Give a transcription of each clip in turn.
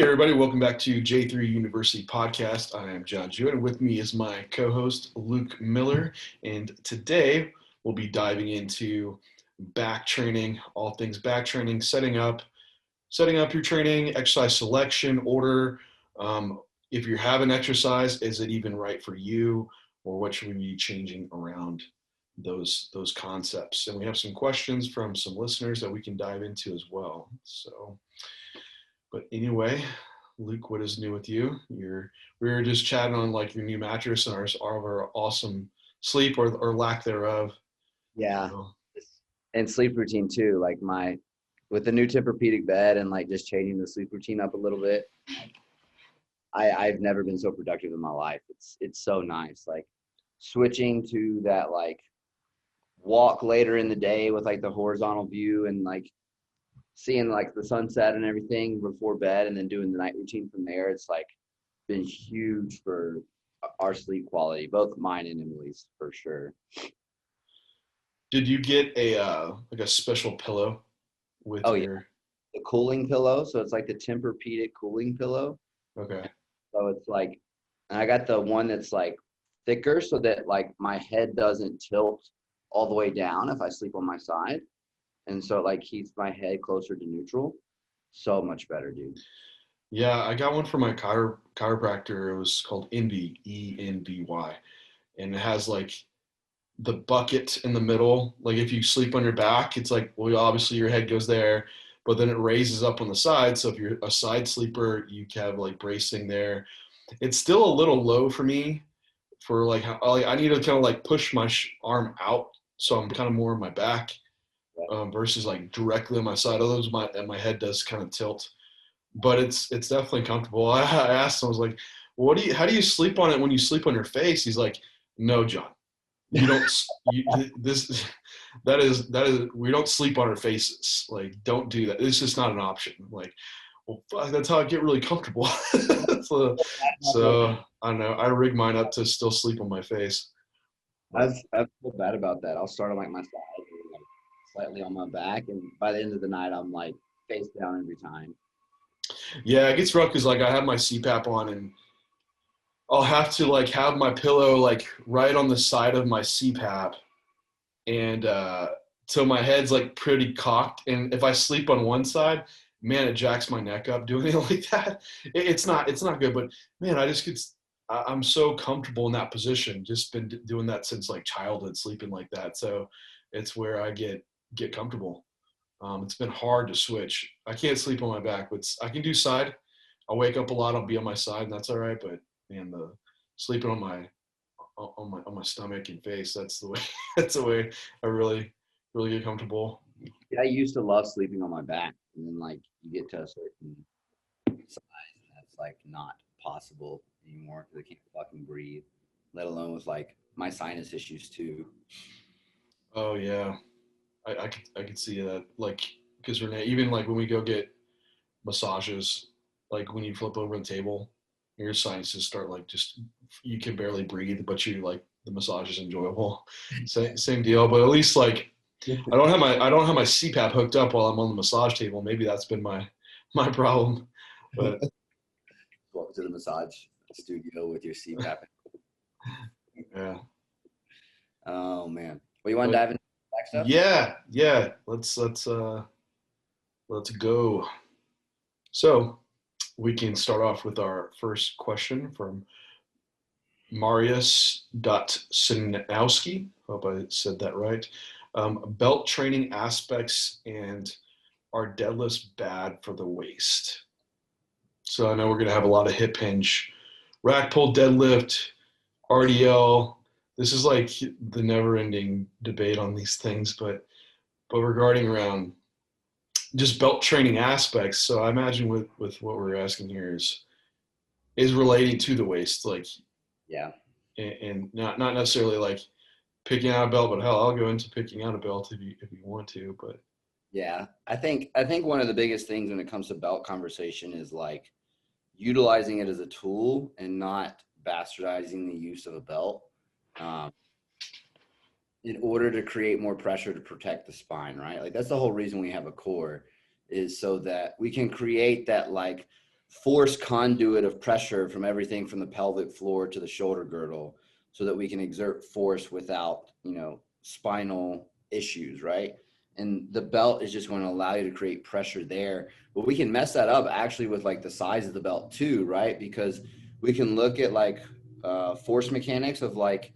Hey everybody, welcome back to J3 University Podcast. I am John Jewett, and with me is my co-host Luke Miller. And today we'll be diving into back training, all things back training, setting up your training, exercise selection, order. If you have an exercise, is it even right for you, or what should we be changing around those concepts? And we have some questions from some listeners that we can dive into as well. But anyway, Luke, what is new with you? We were just chatting on like your new mattress and our awesome sleep or lack thereof. Yeah, and sleep routine too. Like with the new Tempur-Pedic bed and like just changing the sleep routine up a little bit. I've never been so productive in my life. It's so nice. Like switching to that like walk later in the day with like the horizontal view and like seeing like the sunset and everything before bed and then doing the night routine from there. It's like been huge for our sleep quality, both mine and Emily's for sure. Did you get a special pillow with your the cooling pillow? So it's like the Tempur-Pedic cooling pillow. Okay. So it's like, and I got the one that's like thicker so that like my head doesn't tilt all the way down if I sleep on my side. And so it like keeps my head closer to neutral. So much better, dude. Yeah, I got one for my chiropractor. It was called Envy, ENVY, and it has like the bucket in the middle. Like if you sleep on your back, it's like, well, obviously your head goes there, but then it raises up on the side. So if you're a side sleeper, you can have like bracing there. It's still a little low for me for like how I need to kind of like push my arm out. So I'm kind of more on my back versus like directly on my side. Otherwise my head does kind of tilt, but it's definitely comfortable. I asked him, I was like, how do you sleep on it when you sleep on your face? He's like, no, John. You don't. That is. We don't sleep on our faces. Like, don't do that. It's just not an option. Like, well, fuck, that's how I get really comfortable. so I don't know. I rig mine up to still sleep on my face. I feel bad about that. I'll start on like my side, or like slightly on my back, and by the end of the night, I'm like face down every time. Yeah, it gets rough because like I have my CPAP on and I'll have to like have my pillow like right on the side of my CPAP, and so my head's like pretty cocked. And if I sleep on one side, man, it jacks my neck up doing it like that. It's not good, but man, I'm so comfortable in that position. Just been doing that since like childhood, sleeping like that. So it's where I get comfortable. It's been hard to switch. I can't sleep on my back, but I can do side. I'll wake up a lot. I'll be on my side, and that's all right. But man, the sleeping on my stomach and face, that's the way I really get comfortable. Yeah, I used to love sleeping on my back, and then like you get to a certain size, and that's like not possible anymore because I can't fucking breathe. Let alone with like my sinus issues too. Oh yeah, I could see that. Like, because Renee, even like when we go get massages, like when you flip over the table, your sinuses start like just you can barely breathe, but you like the massage is enjoyable. Same deal, but at least like I don't have my CPAP hooked up while I'm on the massage table. Maybe that's been my problem. But Walk to the massage studio with your CPAP. yeah. Oh man. Well, you want to dive into back stuff? Yeah. Let's go. So we can start off with our first question from Marius.Sinowski. Hope I said that right. Belt training aspects and are deadlifts bad for the waist? So I know we're going to have a lot of hip hinge, rack pull deadlift, RDL. This is like the never ending debate on these things, but regarding around just belt training aspects. So I imagine with what we're asking here is relating to the waist, like yeah, and not necessarily like picking out a belt, but hell, I'll go into picking out a belt if you want to. But yeah, I think one of the biggest things when it comes to belt conversation is like utilizing it as a tool and not bastardizing the use of a belt in order to create more pressure to protect the spine, right? Like that's the whole reason we have a core is so that we can create that like force conduit of pressure from everything from the pelvic floor to the shoulder girdle, so that we can exert force without, spinal issues, right? And the belt is just going to allow you to create pressure there. But we can mess that up actually with like the size of the belt too, right? Because we can look at like force mechanics of like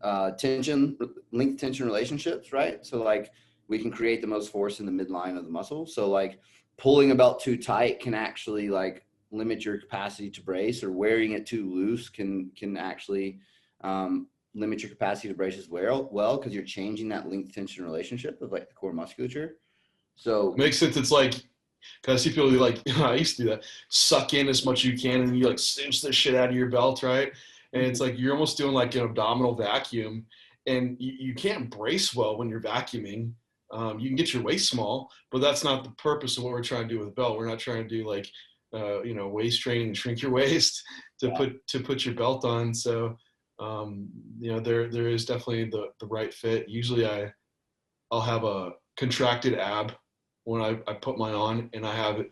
length tension relationships, right? So like we can create the most force in the midline of the muscle. So like pulling a belt too tight can actually like limit your capacity to brace, or wearing it too loose can actually limit your capacity to brace as well, because you're changing that length tension relationship of like the core musculature. So Makes sense. It's like, because I see people who like, I used to do that, suck in as much as you can and you like cinch the shit out of your belt, right? And it's like you're almost doing like an abdominal vacuum, and you can't brace well when you're vacuuming. You can get your waist small, but that's not the purpose of what we're trying to do with a belt. We're not trying to do like, waist training and shrink your waist to put your belt on. So, there is definitely the right fit. Usually I'll have a contracted ab when I put mine on, and I have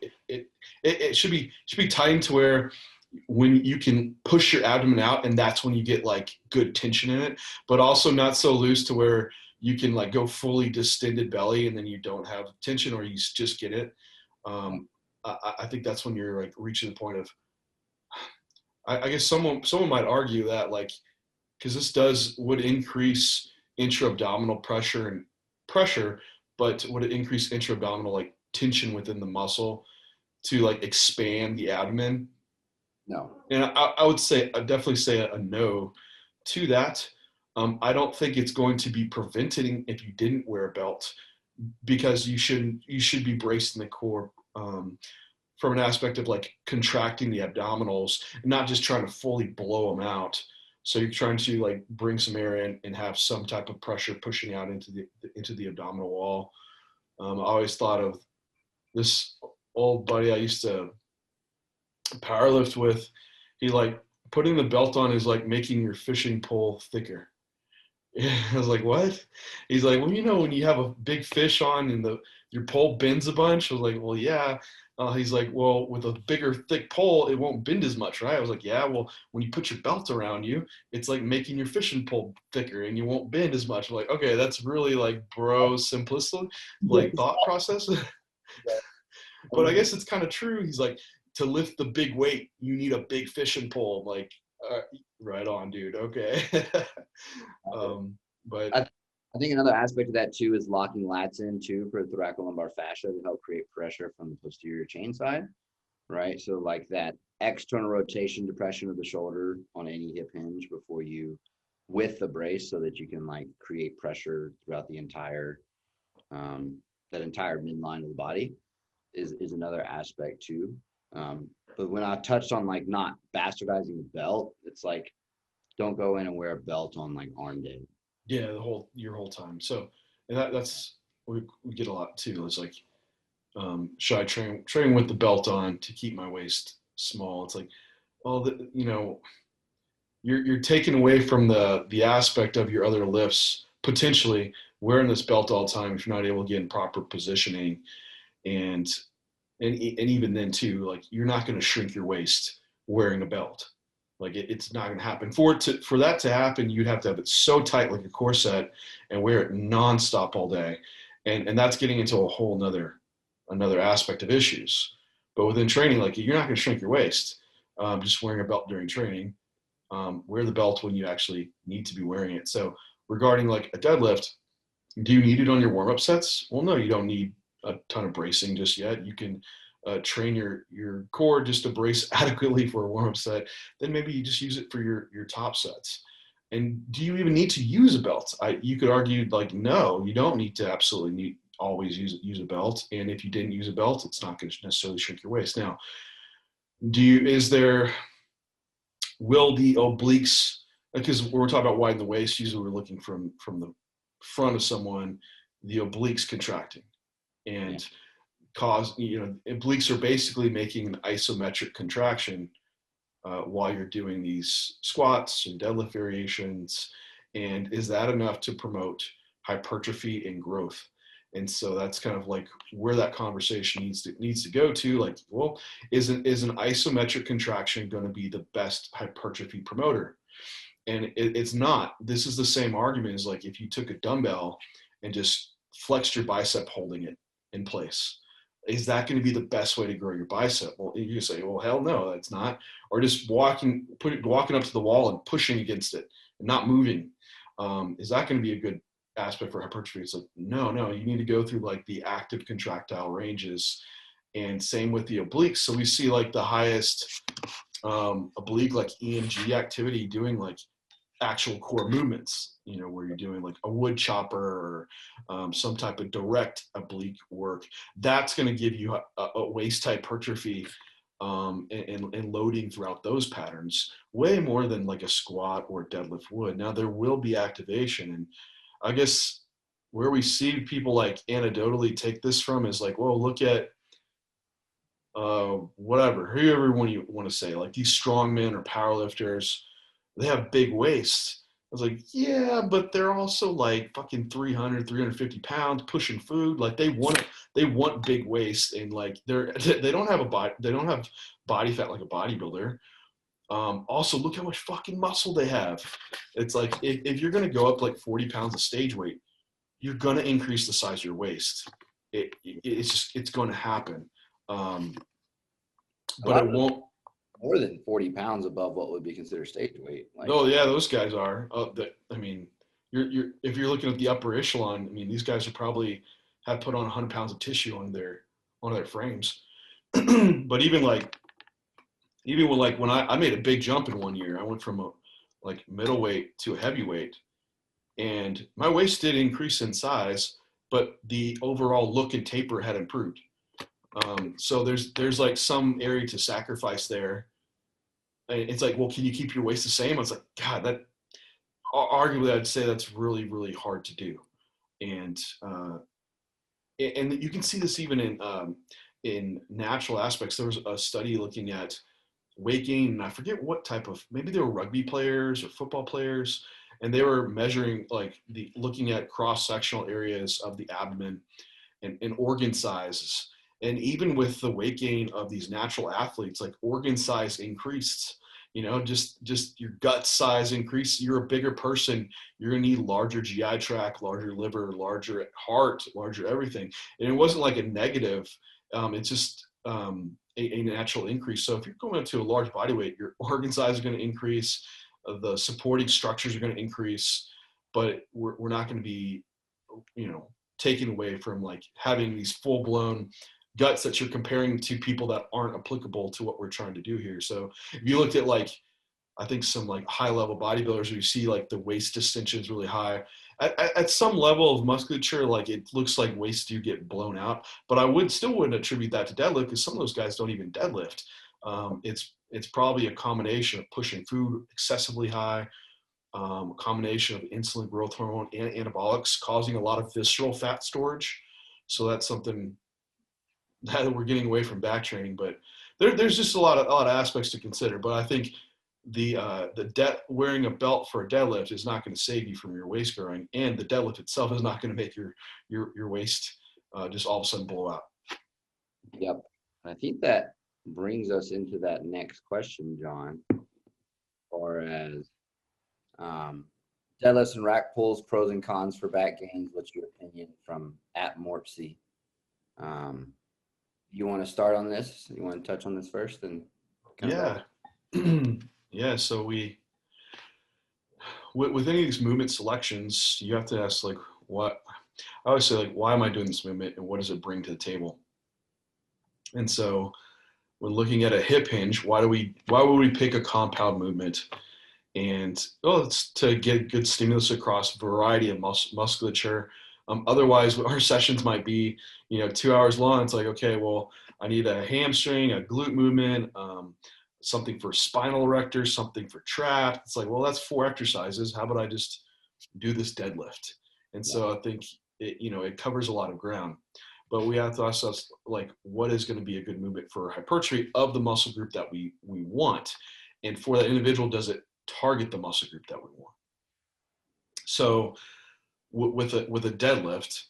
it should be tightened to where when you can push your abdomen out, and that's when you get like good tension in it, but also not so loose to where you can like go fully distended belly and then you don't have tension, or you just get it. I think that's when you're like reaching the point of, I guess someone might argue that like, because this would increase intra-abdominal pressure, but would it increase intra-abdominal like tension within the muscle to like expand the abdomen? no. And I'd definitely say a no to that. I don't think it's going to be preventing if you didn't wear a belt, because you should be braced in the core, from an aspect of like contracting the abdominals and not just trying to fully blow them out. So you're trying to like bring some air in and have some type of pressure pushing out into the abdominal wall. I always thought of this old buddy I used to powerlift with. He like, putting the belt on is like making your fishing pole thicker. I was like, what? He's like, well, when you have a big fish on and your pole bends a bunch. I was like, well, yeah. He's like, well, with a bigger, thick pole, it won't bend as much, right? I was like, yeah, well, when you put your belt around you, it's like making your fishing pole thicker and you won't bend as much. I'm like, okay, that's really like bro simplistic, like thought process. But I guess it's kind of true. He's like, to lift the big weight, you need a big fishing pole. I'm like, right on, dude. Okay. But I think another aspect of that too is locking lats in too for thoracolumbar fascia to help create pressure from the posterior chain side, right? So like that external rotation depression of the shoulder on any hip hinge before you with the brace, so that you can like create pressure throughout the entire that entire midline of the body is another aspect too. But when I touched on like not bastardizing the belt, it's like don't go in and wear a belt on like arm day. yeah, your whole time. So, and that's we get a lot too. It's like, should I train with the belt on to keep my waist small? It's like, well, you're taking away from the aspect of your other lifts, potentially wearing this belt all the time if you're not able to get in proper positioning, and even then too, like you're not going to shrink your waist wearing a belt. Like it's not going to happen. For that to happen, you'd have to have it so tight like a corset and wear it nonstop all day, and that's getting into a whole another aspect of issues. But within training, like you're not going to shrink your waist just wearing a belt during training. Wear the belt when you actually need to be wearing it. So regarding like a deadlift, do you need it on your warm-up sets? Well, no, you don't need a ton of bracing just yet. You can train your core just to brace adequately for a warm-up set. Then maybe you just use it for your top sets. And do you even need to use a belt? You could argue like, no, you don't need to always use a belt. And if you didn't use a belt, it's not going to necessarily shrink your waist. Now, will the obliques, because when we're talking about widen the waist, usually we're looking from the front of someone, the obliques contracting and obliques are basically making an isometric contraction while you're doing these squats and deadlift variations. And is that enough to promote hypertrophy and growth? And so that's kind of like where that conversation needs to go to. Like, well, is an isometric contraction going to be the best hypertrophy promoter? And it's not. This is the same argument as like if you took a dumbbell and just flexed your bicep holding it in place. Is that going to be the best way to grow your bicep? Well, you say, well, hell no, that's not. Or just walking up to the wall and pushing against it and not moving. Is that going to be a good aspect for hypertrophy? It's like, no, you need to go through like the active contractile ranges, and same with the obliques. So we see like the highest oblique, like EMG activity doing like actual core movements, where you're doing like a wood chopper or some type of direct oblique work. That's going to give you a waist hypertrophy and loading throughout those patterns way more than like a squat or deadlift would. Now there will be activation, and I guess where we see people like anecdotally take this from is like, well, look at whoever you want to say, like these strongmen or powerlifters, they have big waists. I was like, yeah, but they're also like fucking 300, 350 pounds pushing food. Like they want big waist, and like they don't have body fat like a bodybuilder. Also, look how much fucking muscle they have. It's like if you're gonna go up like 40 pounds of stage weight, you're gonna increase the size of your waist. It's going to happen. But it won't. More than 40 pounds above what would be considered stage weight. Like, oh yeah, those guys are. I mean, if you're looking at the upper echelon, I mean, these guys are probably have put on 100 pounds of tissue on their frames. But even with like when I made a big jump in 1 year, I went from a like middleweight to a heavyweight, and my waist did increase in size, but the overall look and taper had improved. So there's like some area to sacrifice there. It's like, well, can you keep your waist the same? It's like, God, that arguably I'd say that's really, really hard to do. And you can see this even in natural aspects. There was a study looking at weight gain, and I forget what type of, maybe they were rugby players or football players, and they were measuring like looking at cross-sectional areas of the abdomen and organ sizes. And even with the weight gain of these natural athletes, like organ size increased, just your gut size increased. You're a bigger person. You're going to need larger GI tract, larger liver, larger heart, larger everything. And it wasn't like a negative. It's just a natural increase. So if you're going up to a large body weight, your organ size is going to increase. The supporting structures are going to increase, but we're not going to be, taken away from like having these full blown guts that you're comparing to people that aren't applicable to what we're trying to do here. So if you looked at like, I think some like high level bodybuilders, you see like the waist distension is really high. At some level of musculature, like it looks like waist do get blown out, but I wouldn't attribute that to deadlift, because some of those guys don't even deadlift. It's probably a combination of pushing food excessively high, a combination of insulin growth hormone and anabolics causing a lot of visceral fat storage. So that's something that we're getting away from back training, but there's just a lot of aspects to consider. But I think the wearing a belt for a deadlift is not going to save you from your waist growing, and the deadlift itself is not going to make your waist just all of a sudden blow out. Yep. I think that brings us into that next question, John, as far as deadlifts and rack pulls, pros and cons for back gains. What's your opinion from @Morpsey? You want to start on this? You want to touch on this first? And yeah. Yeah, so with any of these movement selections, you have to ask like, what I always say, like, why am I doing this movement and what does it bring to the table? And so when looking at a hip hinge, why would we pick a compound movement? And it's to get good stimulus across a variety of musculature. Otherwise, our sessions might be 2 hours long. It's like, okay, well, I need a hamstring, a glute movement, something for spinal erector, something for trap. It's like, well, that's 4 exercises. How about I just do this deadlift? And so I think it covers a lot of ground. But we have to ask us, like, what is going to be a good movement for hypertrophy of the muscle group that we want? And for that individual, does it target the muscle group that we want? So with a deadlift,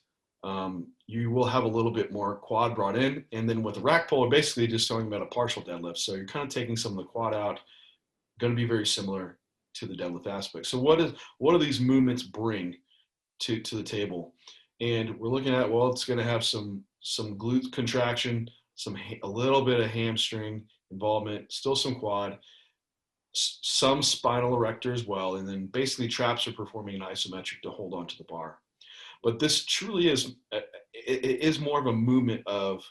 you will have a little bit more quad brought in. And then with the rack pull, we're basically just talking about a partial deadlift. So you're kind of taking some of the quad out, going to be very similar to the deadlift aspect. So what do these movements bring to the table? And we're looking at, well, it's going to have some glute contraction, a little bit of hamstring involvement, still some quad, some spinal erector as well, and then basically traps are performing an isometric to hold onto the bar. But this truly is it is more of a movement of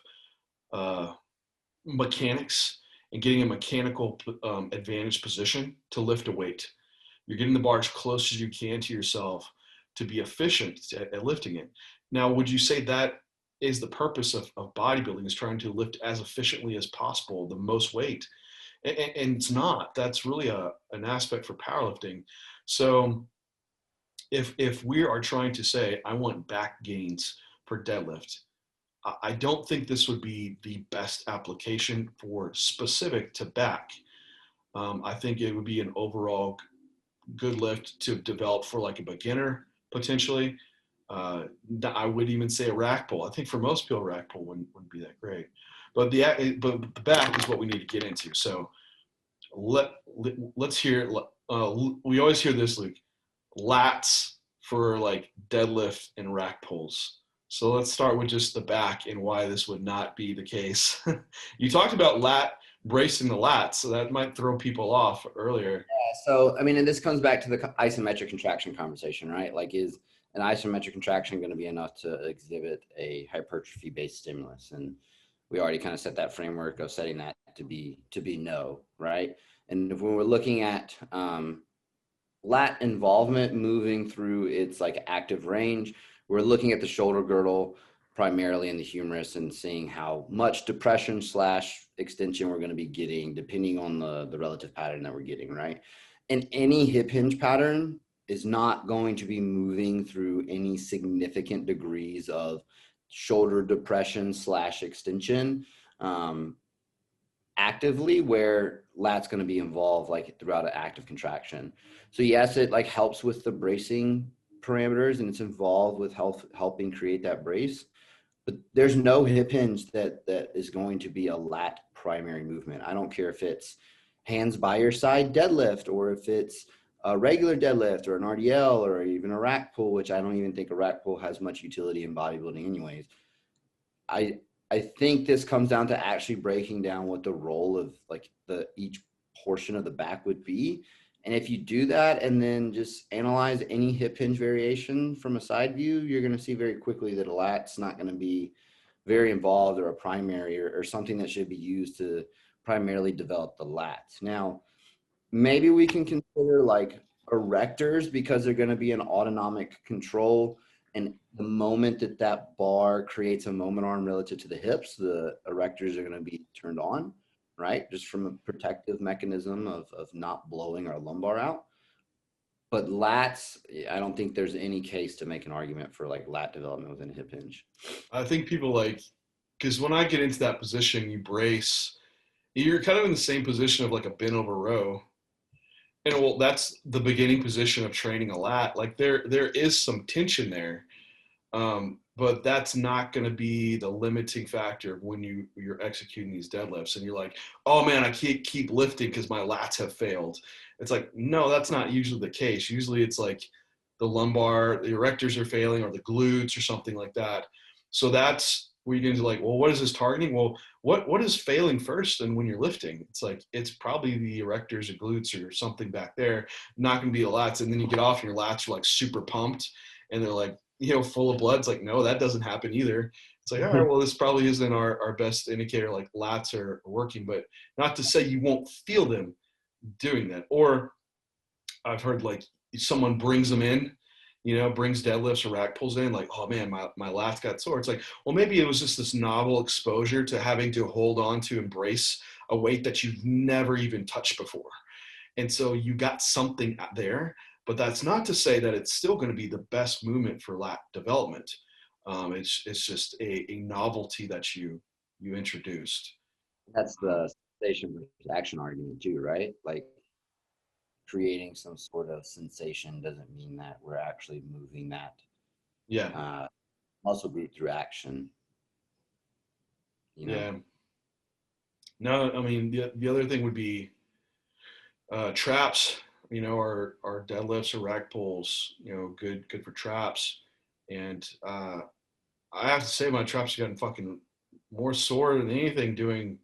mechanics and getting a mechanical advantage position to lift a weight. You're getting the bar as close as you can to yourself to be efficient at lifting it. Now, would you say that is the purpose of bodybuilding, is trying to lift as efficiently as possible, the most weight? And it's not. That's really an aspect for powerlifting. So if we are trying to say, I want back gains for deadlift, I don't think this would be the best application for specific to back. I think it would be an overall good lift to develop for like a beginner potentially. I would even say a rack pull. I think for most people, rack pull wouldn't be that great. But the back is what we need to get into. So let's hear. We always hear this, Luke. Lats for like deadlift and rack pulls. So let's start with just the back and why this would not be the case. You talked about bracing the lats, so that might throw people off earlier. Yeah, so, I mean, and this comes back to the isometric contraction conversation, right? Like, is an isometric contraction going to be enough to exhibit a hypertrophy-based stimulus? And we already kind of set that framework of setting that to be no, right? And if we're looking at lat involvement moving through its like active range, we're looking at the shoulder girdle primarily in the humerus and seeing how much depression / extension we're going to be getting depending on the relative pattern that we're getting, right? And any hip hinge pattern is not going to be moving through any significant degrees of shoulder depression / extension actively, where lat's going to be involved like throughout an active contraction. So yes, it like helps with the bracing parameters and it's involved with helping create that brace, but there's no hip hinge that is going to be a lat primary movement. I don't care if it's hands by your side deadlift or if it's a regular deadlift or an RDL or even a rack pull, which I don't even think a rack pull has much utility in bodybuilding anyways. I think this comes down to actually breaking down what the role of like each portion of the back would be. And if you do that and then just analyze any hip hinge variation from a side view, you're going to see very quickly that a lat's not going to be very involved or a primary or something that should be used to primarily develop the lats. Now, maybe we can consider like erectors because they're going to be an autonomic control. And the moment that bar creates a moment arm relative to the hips, the erectors are going to be turned on, right? Just from a protective mechanism of not blowing our lumbar out. But lats, I don't think there's any case to make an argument for like lat development within a hip hinge. I think people because when I get into that position, you brace, you're kind of in the same position of like a bent over row. And well, that's the beginning position of training a lat. Like there is some tension there. But that's not going to be the limiting factor when you're executing these deadlifts and you're like, oh man, I can't keep lifting because my lats have failed. It's like, no, that's not usually the case. Usually it's like the lumbar, the erectors are failing or the glutes or something like that. So that's where you get into like, well, what is this targeting? Well, what is failing first? And when you're lifting, it's like, it's probably the erectors or glutes or something back there, not going to be the lats. And then you get off and your lats are like super pumped and they're like, full of blood. It's like, no, that doesn't happen either. It's like, all right, well, this probably isn't our best indicator, like lats are working, but not to say you won't feel them doing that. Or I've heard like someone brings them in, brings deadlifts or rack pulls in, like, oh man, my lats got sore. It's like, well, maybe it was just this novel exposure to having to hold on to embrace a weight that you've never even touched before. And so you got something there. But that's not to say that it's still going to be the best movement for lat development. It's just a novelty that you introduced. That's the sensation versus action argument too, right? Like creating some sort of sensation doesn't mean that we're actually moving that muscle group through action. You know? Yeah. No, I mean, the other thing would be traps, or deadlifts or rack pulls, good for traps. And I have to say my traps have gotten fucking more sore than anything doing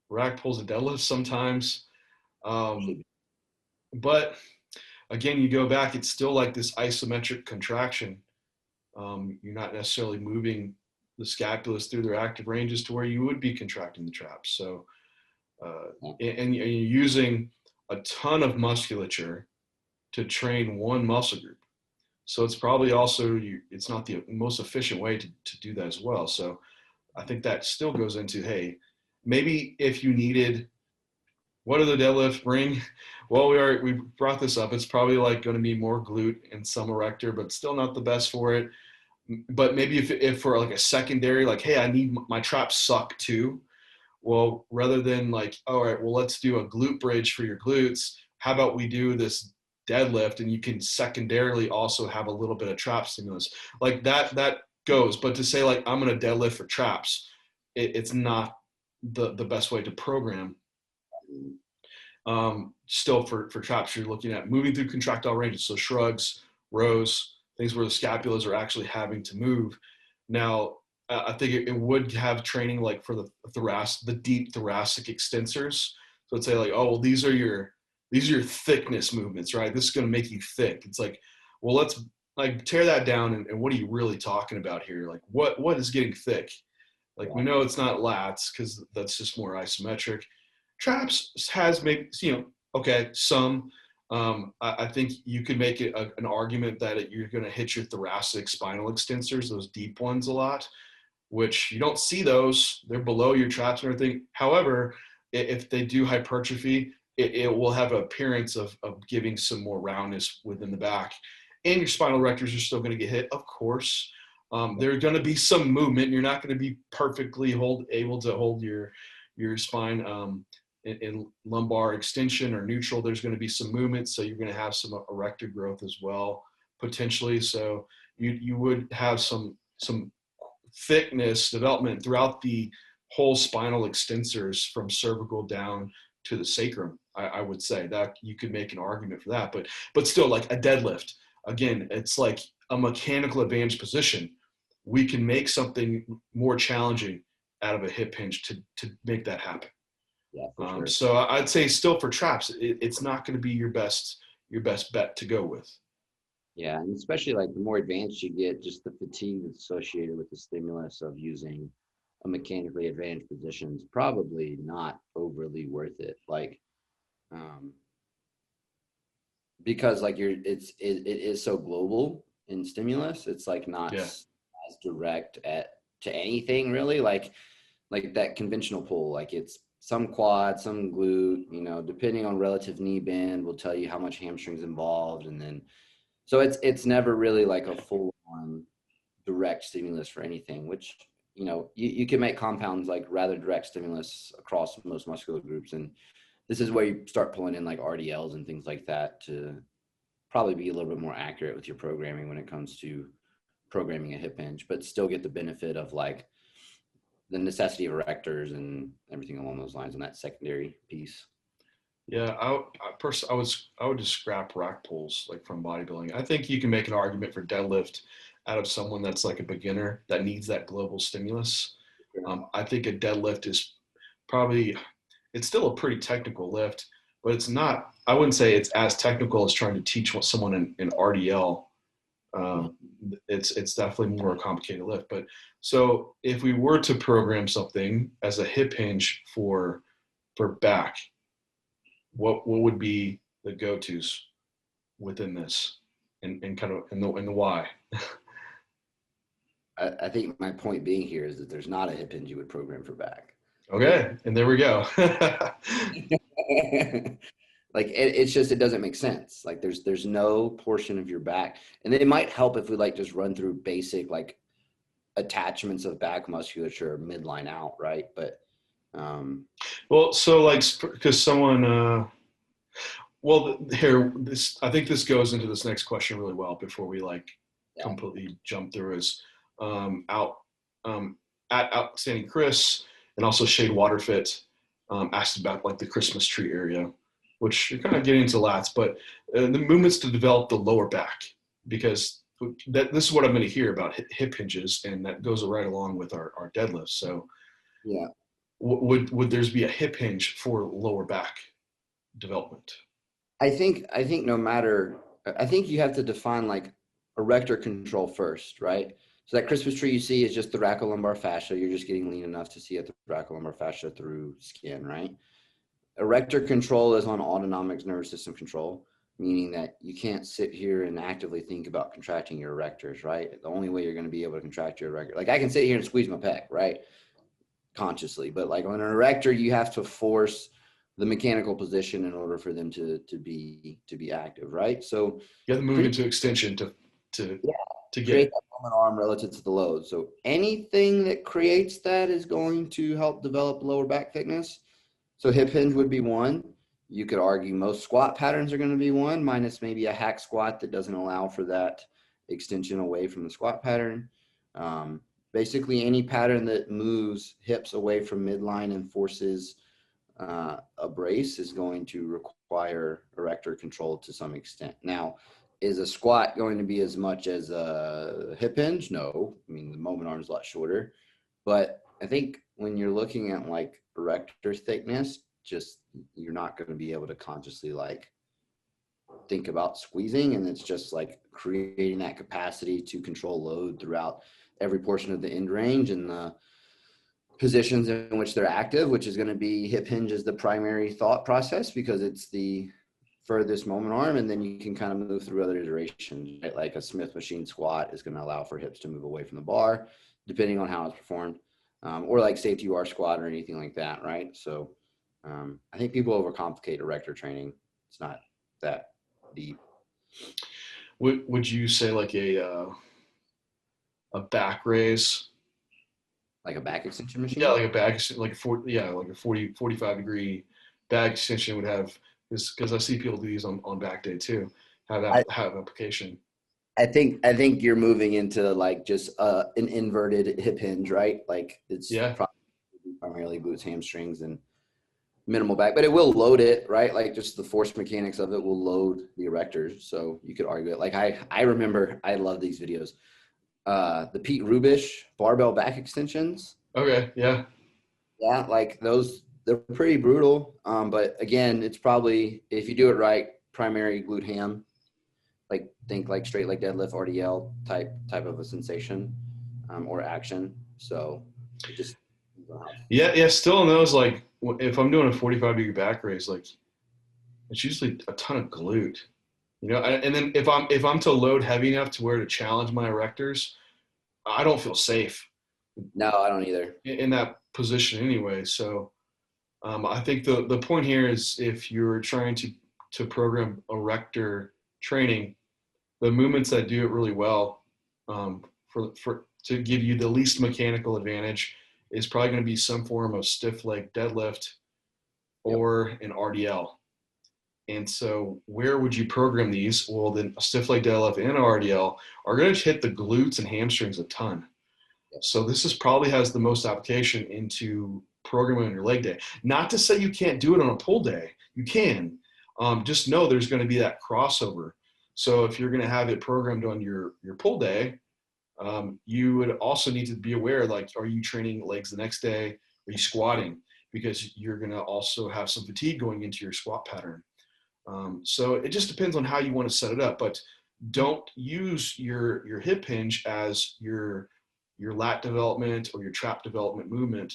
rack pulls and deadlifts sometimes. But again, you go back, it's still like this isometric contraction. You're not necessarily moving the scapulus through their active ranges to where you would be contracting the traps. So, and you're using a ton of musculature to train one muscle group. So it's probably also, it's not the most efficient way to do that as well. So I think that still goes into, hey, maybe if you needed, what do the deadlifts bring? Well, we brought this up. It's probably like going to be more glute and some erector, but still not the best for it. But maybe if for like a secondary, like, hey, I need my traps suck too. Well, rather than like, all right, well, let's do a glute bridge for your glutes. How about we do this deadlift and you can secondarily also have a little bit of trap stimulus like that goes. But to say like, I'm going to deadlift for traps, it's not the best way to program. Still for traps, you're looking at moving through contractile ranges. So shrugs, rows, things where the scapulas are actually having to move. Now, I think it would have training like for the deep thoracic extensors. So let's say like, oh, well, these are your thickness movements, right? This is going to make you thick. It's like, well, let's like tear that down. And what are you really talking about here? Like what is getting thick? Like we know it's not lats because that's just more isometric. Traps has maybe, okay, some. I think you could make it an argument that you're going to hit your thoracic spinal extensors, those deep ones a lot, which you don't see those. They're below your traps and everything. However, if they do hypertrophy, it will have an appearance of giving some more roundness within the back. And your spinal erectors are still going to get hit, of course. There's going to be some movement. You're not going to be perfectly able to hold your spine in lumbar extension or neutral. There's going to be some movement, so you're going to have some erector growth as well, potentially. So you would have some thickness development throughout the whole spinal extensors from cervical down to the sacrum. I would say that you could make an argument for that, but still, like a deadlift, again, it's like a mechanical advantage position. We can make something more challenging out of a hip hinge to make that happen. Yeah, for sure. So I'd say still for traps, it's not going to be your best bet to go with. Yeah, and especially like the more advanced you get, just the fatigue that's associated with the stimulus of using a mechanically advantaged position is probably not overly worth it. Like, because like it is so global in stimulus, it's like not as direct to anything really. Like that conventional pull, like it's some quad, some glute, depending on relative knee bend will tell you how much hamstring's involved. And then, so it's never really like a full on direct stimulus for anything, which, you can make compounds like rather direct stimulus across most muscular groups. And this is where you start pulling in like RDLs and things like that to probably be a little bit more accurate with your programming when it comes to programming a hip hinge, but still get the benefit of like the necessity of erectors and everything along those lines on that secondary piece. Yeah, I would just scrap rack pulls like from bodybuilding. I think you can make an argument for deadlift out of someone that's like a beginner that needs that global stimulus. I think a deadlift is it's still a pretty technical lift, but it's not, I wouldn't say it's as technical as trying to teach someone in RDL. It's definitely more a complicated lift. But so if we were to program something as a hip hinge for back, what would be the go-tos within this and kind of and the why? I think my point being here is that there's not a hip hinge you would program for back. Okay, and there we go. Like it's just, it doesn't make sense. Like there's no portion of your back, and it might help if we like just run through basic like attachments of back musculature midline out, right? But well, so like because someone I think this goes into this next question really well before we like completely jump through is out at Outstanding Chris, and also Shade Waterfit asked about like the Christmas tree area, which you're kind of getting into lats, but the movements to develop the lower back, because this is what I'm going to hear about hip hinges, and that goes right along with our deadlifts. So Yeah. Would there's be a hip hinge for lower back development? I think no matter, I think you have to define like erector control first, right? So that Christmas tree you see is just thoracolumbar fascia. You're just getting lean enough to see a thoracolumbar fascia through skin, right? Erector control is on autonomic nervous system control, meaning that you can't sit here and actively think about contracting your erectors, right? The only way you're going to be able to contract your erector, like I can sit here and squeeze my pec, right? Consciously, but like on an erector, you have to force the mechanical position in order for them to be active, right? So you have to move into extension to create that moment arm relative to the load. So anything that creates that is going to help develop lower back thickness. So hip hinge would be one. You could argue most squat patterns are going to be one, minus maybe a hack squat that doesn't allow for that extension away from the squat pattern. Basically, any pattern that moves hips away from midline and forces a brace is going to require erector control to some extent. Now, is a squat going to be as much as a hip hinge? No. I mean, the moment arm is a lot shorter. But I think when you're looking at like erector thickness, just you're not going to be able to consciously like think about squeezing, and it's just like creating that capacity to control load throughout every portion of the end range and the positions in which they're active, which is going to be hip hinge as the primary thought process because it's the furthest moment arm, and then you can kind of move through other iterations, right? Like a Smith machine squat is going to allow for hips to move away from the bar depending on how it's performed, or like safety bar squat or anything like that, right? So I think people overcomplicate erector training. It's not that deep. Would you say like a back raise? Like a back extension machine? Yeah, like a back, like a 45 degree back extension would have this, because I see people do these on back day too, have application. I think you're moving into like just an inverted hip hinge, right? Like it's primarily glutes, hamstrings, and minimal back, but it will load it, right? Like just the force mechanics of it will load the erectors. So you could argue it. Like I remember, I love these videos. The Pete Rubish barbell back extensions. Okay, yeah. Yeah, like those, they're pretty brutal. But again, it's probably, if you do it right, primary glute ham, like think like straight leg deadlift, RDL type of a sensation or action. So it just Still in those, like if I'm doing a 45 degree back raise, like it's usually a ton of glute, and then if I'm to load heavy enough to where to challenge my erectors, I don't feel safe. No, I don't either. In that position anyway. So I think the point here is, if you're trying to program erector training, the movements that do it really well, for to give you the least mechanical advantage, is probably going to be some form of stiff leg deadlift or an RDL. And so where would you program these? Well, then a stiff leg deadlift and an RDL are going to hit the glutes and hamstrings a ton. So this probably has the most application into programming on your leg day. Not to say you can't do it on a pull day. You can. Just know there's going to be that crossover. So if you're going to have it programmed on your pull day, you would also need to be aware, like, are you training legs the next day? Are you squatting? Because you're going to also have some fatigue going into your squat pattern. So it just depends on how you want to set it up. But don't use your hip hinge as your lat development or your trap development movement,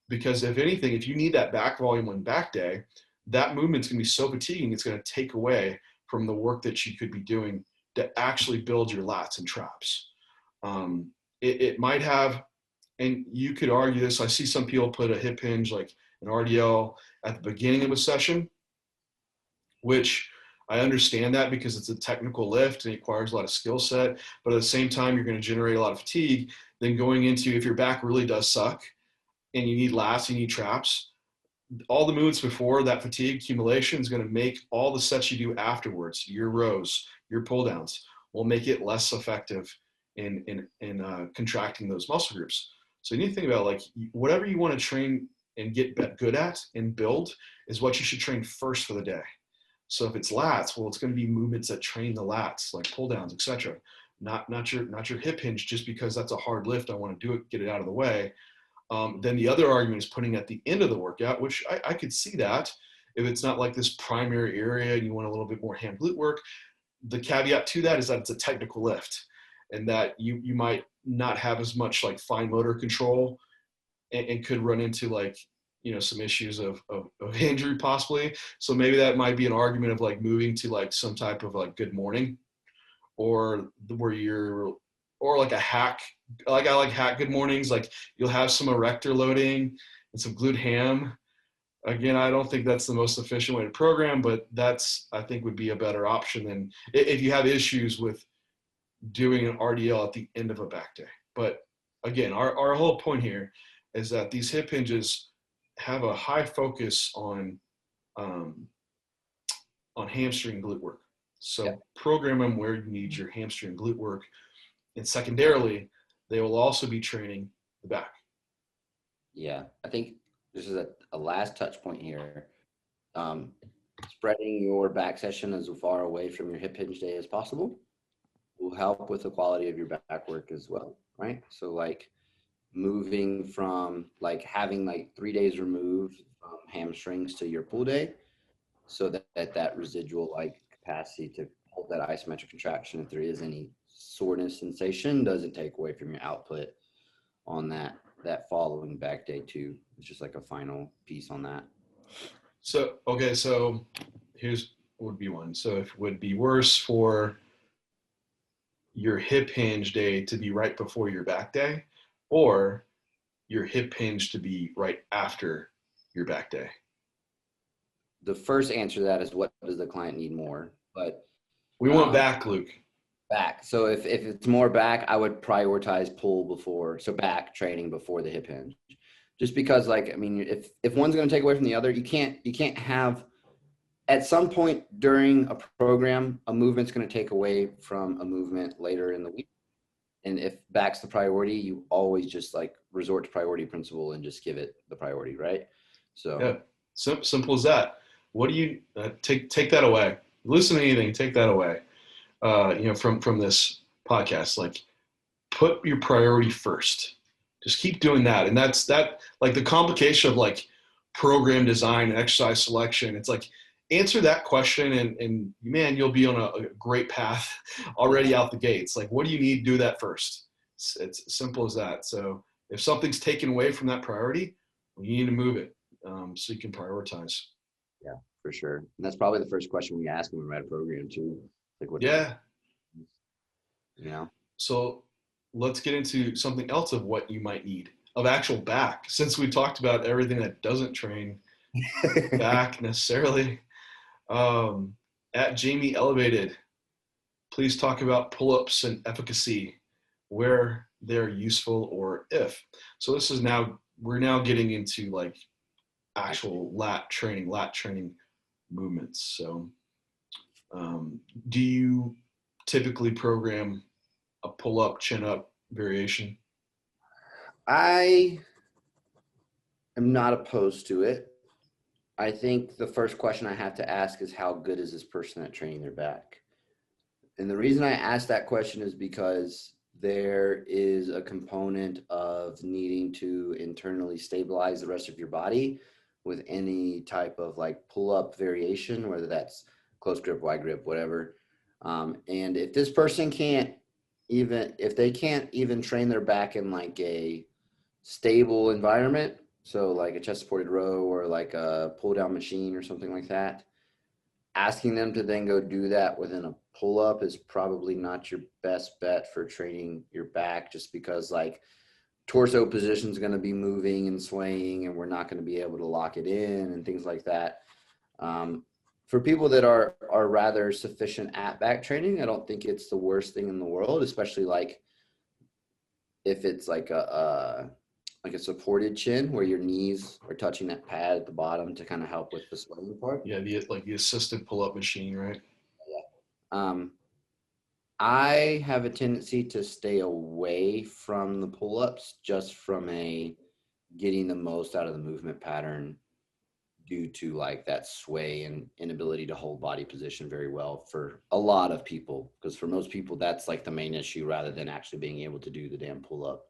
because if anything, if you need that back volume on back day, that movement's going to be so fatiguing, it's going to take away from the work that you could be doing to actually build your lats and traps. It might have, and you could argue this, I see some people put a hip hinge, like an RDL, at the beginning of a session, which I understand that because it's a technical lift and it requires a lot of skill set, but at the same time, you're going to generate a lot of fatigue. Then going into, if your back really does suck and you need lats, you need traps, all the movements before that fatigue accumulation is going to make all the sets you do afterwards, your rows, your pull downs, will make it less effective in contracting those muscle groups. So you need to think about like whatever you want to train and get good at and build is what you should train first for the day. So if it's lats, well, it's going to be movements that train the lats, like pull downs, etc. Not your hip hinge just because that's a hard lift. I want to do it, get it out of the way. Then the other argument is putting at the end of the workout, which I could see that if it's not like this primary area and you want a little bit more hand glute work. The caveat to that is that it's a technical lift and that you might not have as much like fine motor control and could run into like, some issues of injury possibly. So maybe that might be an argument of like moving to like some type of like good morning or like a hack. Like I like hack good mornings. Like you'll have some erector loading and some glute ham. Again, I don't think that's the most efficient way to program, but that's, I think, would be a better option than if you have issues with doing an RDL at the end of a back day. But again, our whole point here is that these hip hinges have a high focus on hamstring glute work. So program them where you need your hamstring glute work. And secondarily, they will also be training the back. Yeah, I think this is a last touch point here. Spreading your back session as far away from your hip hinge day as possible will help with the quality of your back work as well, right? So like moving from like having like 3 days removed from hamstrings to your pull day, so that residual like capacity to hold that isometric contraction, if there is any soreness sensation, doesn't take away from your output on that following back day too. It's just like a final piece on that. So here's would be one. So if it would be worse for your hip hinge day to be right before your back day, or your hip hinge to be right after your back day? The first answer to that is, what does the client need more? But we want back, Luke. Back. So if it's more back, I would prioritize pull before, so back training before the hip hinge. Just because, like, I mean, if one's going to take away from the other, you can't have, at some point during a program, a movement's going to take away from a movement later in the week. And if back's the priority, you always just like resort to priority principle and just give it the priority, right? So yeah, simple as that. What do you take that away? Listen to anything, take that away. From this podcast, like put your priority first. Just keep doing that. And that's like the complication of like program design and exercise selection. It's like answer that question and man, you'll be on a great path already out the gates. Like, what do you need to do that first? It's simple as that. So if something's taken away from that priority, you need to move it so you can prioritize. Yeah, for sure. And that's probably the first question we ask when we write a program too. Like what? Yeah. So let's get into something else of what you might need of actual back, since we talked about everything that doesn't train back necessarily. At Jamie Elevated, please talk about pull-ups and efficacy, where they're useful or if. So we're now getting into like actual lat training movements. So do you typically program a pull-up, chin-up variation? I am not opposed to it. I think the first question I have to ask is, how good is this person at training their back? And the reason I ask that question is because there is a component of needing to internally stabilize the rest of your body with any type of like pull-up variation, whether that's close grip, wide grip, whatever. And if this person can't even train their back in like a stable environment, so like a chest supported row or like a pull down machine or something like that, asking them to then go do that within a pull up is probably not your best bet for training your back, just because like torso position is going to be moving and swaying and we're not going to be able to lock it in and things like that. For people that are rather sufficient at back training, I don't think it's the worst thing in the world, especially like if it's like a supported chin where your knees are touching that pad at the bottom to kind of help with the swelling part. Yeah, the assisted pull-up machine, right? Yeah. I have a tendency to stay away from the pull-ups just from a getting the most out of the movement pattern due to like that sway and inability to hold body position very well for a lot of people. Because for most people, that's like the main issue rather than actually being able to do the damn pull-up.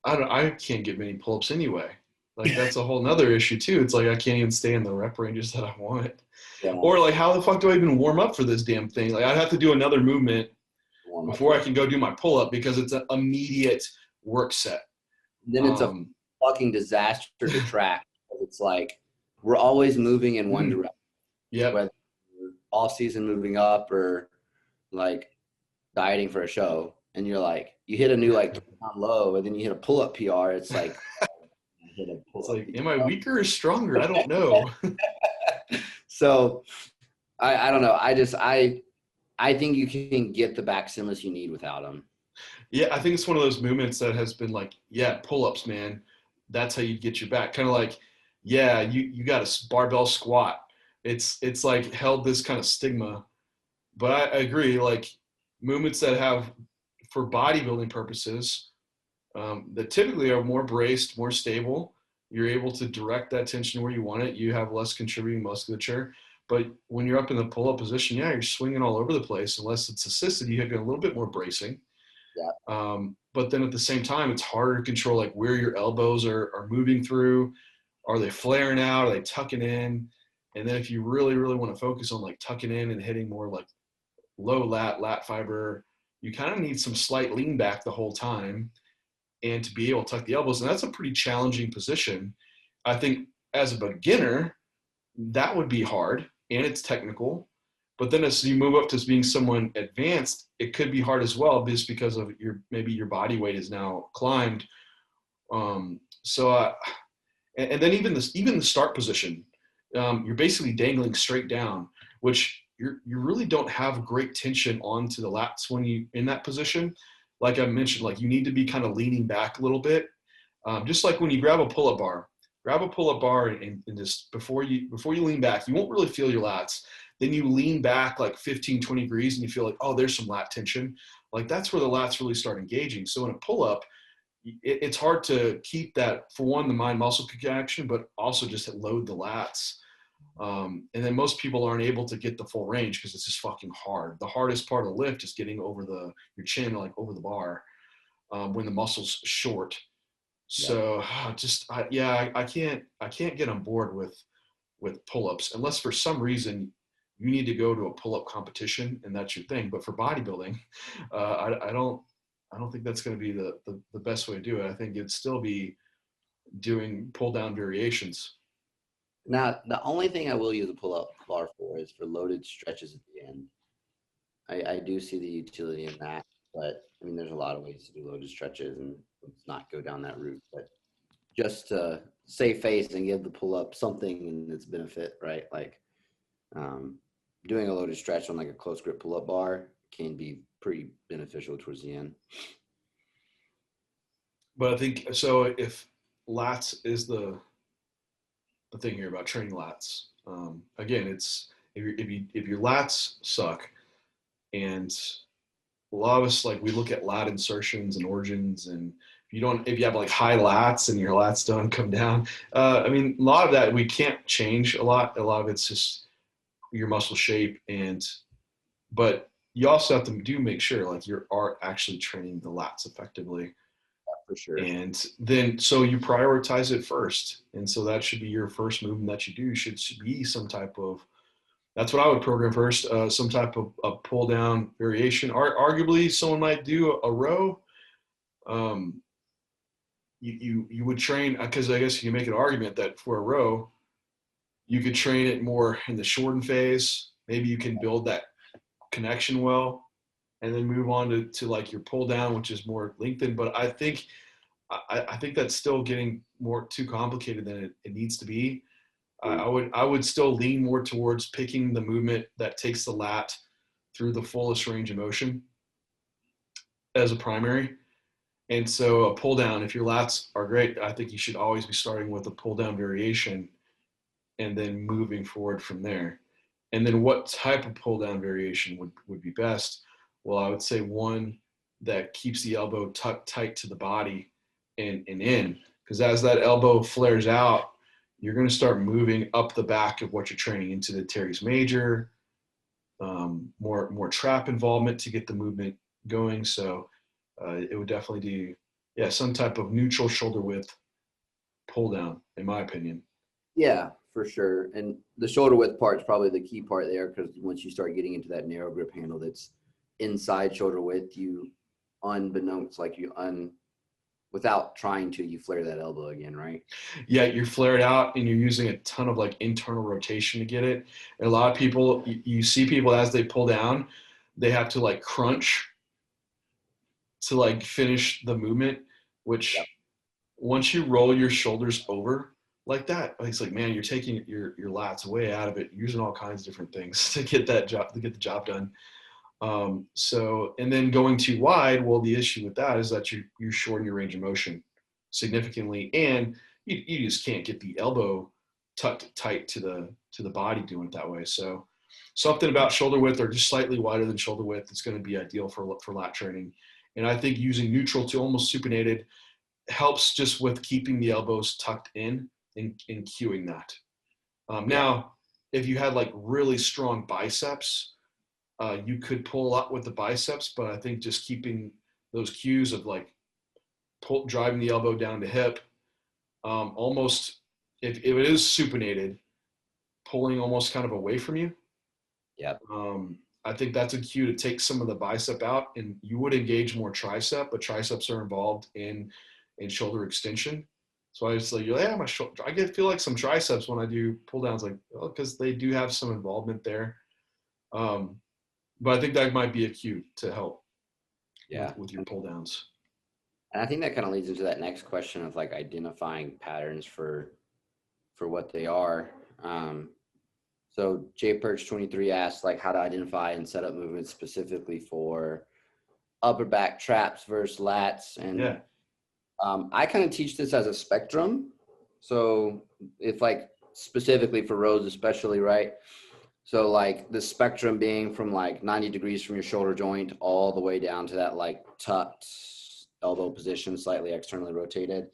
I can't get many pull-ups anyway. Like that's a whole nother issue too. It's like I can't even stay in the rep ranges that I want. Yeah. Or like how the fuck do I even warm up for this damn thing? Like I'd have to do another movement before I can go do my pull-up because it's an immediate work set. Then it's a fucking disaster to track. It's like we're always moving in one direction. Yeah. Whether you're all season moving up or like dieting for a show, and you're like you hit a new like 3-pound low, and then you hit a pull-up PR. It's like it's like, am I weaker or stronger? I don't know. So I don't know. I think you can get the back stimulus you need without them. Yeah, I think it's one of those movements that has been like, yeah, pull-ups, man. That's how you get your back. Kind of like, yeah, you got a barbell squat. It's like held this kind of stigma. But I agree, like movements that have, for bodybuilding purposes, that typically are more braced, more stable. You're able to direct that tension where you want it. You have less contributing musculature. But when you're up in the pull-up position, yeah, you're swinging all over the place. Unless it's assisted, you have a little bit more bracing. Yeah. But then at the same time, it's harder to control like where your elbows are moving through. Are they flaring out? Are they tucking in? And then if you really, really want to focus on like tucking in and hitting more like low lat fiber, you kind of need some slight lean back the whole time and to be able to tuck the elbows. And that's a pretty challenging position. I think as a beginner, that would be hard and it's technical. But then as you move up to being someone advanced, it could be hard as well, just because of maybe your body weight is now climbed. And then even the start position, you're basically dangling straight down, which you really don't have great tension onto the lats when you in that position. Like I mentioned, like you need to be kind of leaning back a little bit, just like when you grab a pull-up bar. Grab a pull-up bar and just before you lean back, you won't really feel your lats. Then you lean back like 15, 20 degrees and you feel like, oh, there's some lat tension. Like that's where the lats really start engaging. So in a pull-up, it's hard to keep that, for one, the mind muscle connection, but also just load the lats. And then most people aren't able to get the full range because it's just fucking hard. The hardest part of the lift is getting over your chin, like over the bar, when the muscle's short. So I can't get on board with pull-ups unless for some reason you need to go to a pull-up competition and that's your thing. But for bodybuilding, I don't think that's going to be the best way to do it. I think it'd still be doing pull-down variations. Now, the only thing I will use a pull-up bar for is for loaded stretches at the end. I do see the utility in that, but I mean, there's a lot of ways to do loaded stretches and let's not go down that route. But just to save face and give the pull-up something in its benefit, right? Like doing a loaded stretch on like a close grip pull-up bar can be pretty beneficial towards the end. But I think so. If lats is the thing here about training lats, again, it's if your lats suck, and a lot of us like we look at lat insertions and origins, and if you have like high lats and your lats don't come down, I mean a lot of that we can't change a lot. A lot of it's just your muscle shape, but you also have to make sure like you are actually training the lats effectively. For sure. And then so you prioritize it first, and so that should be your first movement that you do should be some type of, that's what I would program first, some type of a pull down variation. Arguably someone might do a row. You would train, because I guess you can make an argument that for a row you could train it more in the shorten phase. Maybe you can build that connection well and then move on to like your pull down, which is more lengthened. But I think that's still getting more too complicated than it needs to be. I would still lean more towards picking the movement that takes the lat through the fullest range of motion as a primary. And so a pull down, if your lats are great, I think you should always be starting with a pull down variation and then moving forward from there. And then what type of pull down variation would be best? Well, I would say one that keeps the elbow tucked tight to the body and in, because as that elbow flares out, you're going to start moving up the back of what you're training into the teres major, more trap involvement to get the movement going. So it would definitely do, yeah, some type of neutral shoulder width pull down, in my opinion. Yeah, for sure. And the shoulder width part is probably the key part there, because once you start getting into that narrow grip handle that's inside shoulder width, you unbeknownst, like without trying to, you flare that elbow again, right? Yeah, you're flared out and you're using a ton of like internal rotation to get it. And a lot of people, you see people as they pull down, they have to like crunch to like finish the movement, which Yep. once you roll your shoulders over like that, it's like, man, you're taking your lats way out of it, using all kinds of different things to get the job done. So, and then going too wide, well, the issue with that is that you shorten your range of motion significantly, and you just can't get the elbow tucked tight to the body doing it that way. So something about shoulder width or just slightly wider than shoulder width is going to be ideal for lat training. And I think using neutral to almost supinated helps just with keeping the elbows tucked in and cueing that. Now, if you had like really strong biceps, you could pull a lot with the biceps, but I think just keeping those cues of like driving the elbow down to hip, almost if it is supinated, pulling almost kind of away from you. Yep. I think that's a cue to take some of the bicep out, and you would engage more tricep, but triceps are involved in shoulder extension. So I was like, yeah, my shoulder, feel like some triceps when I do pull downs, like, oh, because they do have some involvement there. But I think that might be a cue to help with your pull downs. And I think that kind of leads into that next question of like identifying patterns for what they are. So J Perch 23 asked like how to identify and set up movements specifically for upper back traps versus lats. And I kind of teach this as a spectrum. So if like specifically for rows, especially, right? So like the spectrum being from like 90 degrees from your shoulder joint all the way down to that like tucked elbow position, slightly externally rotated.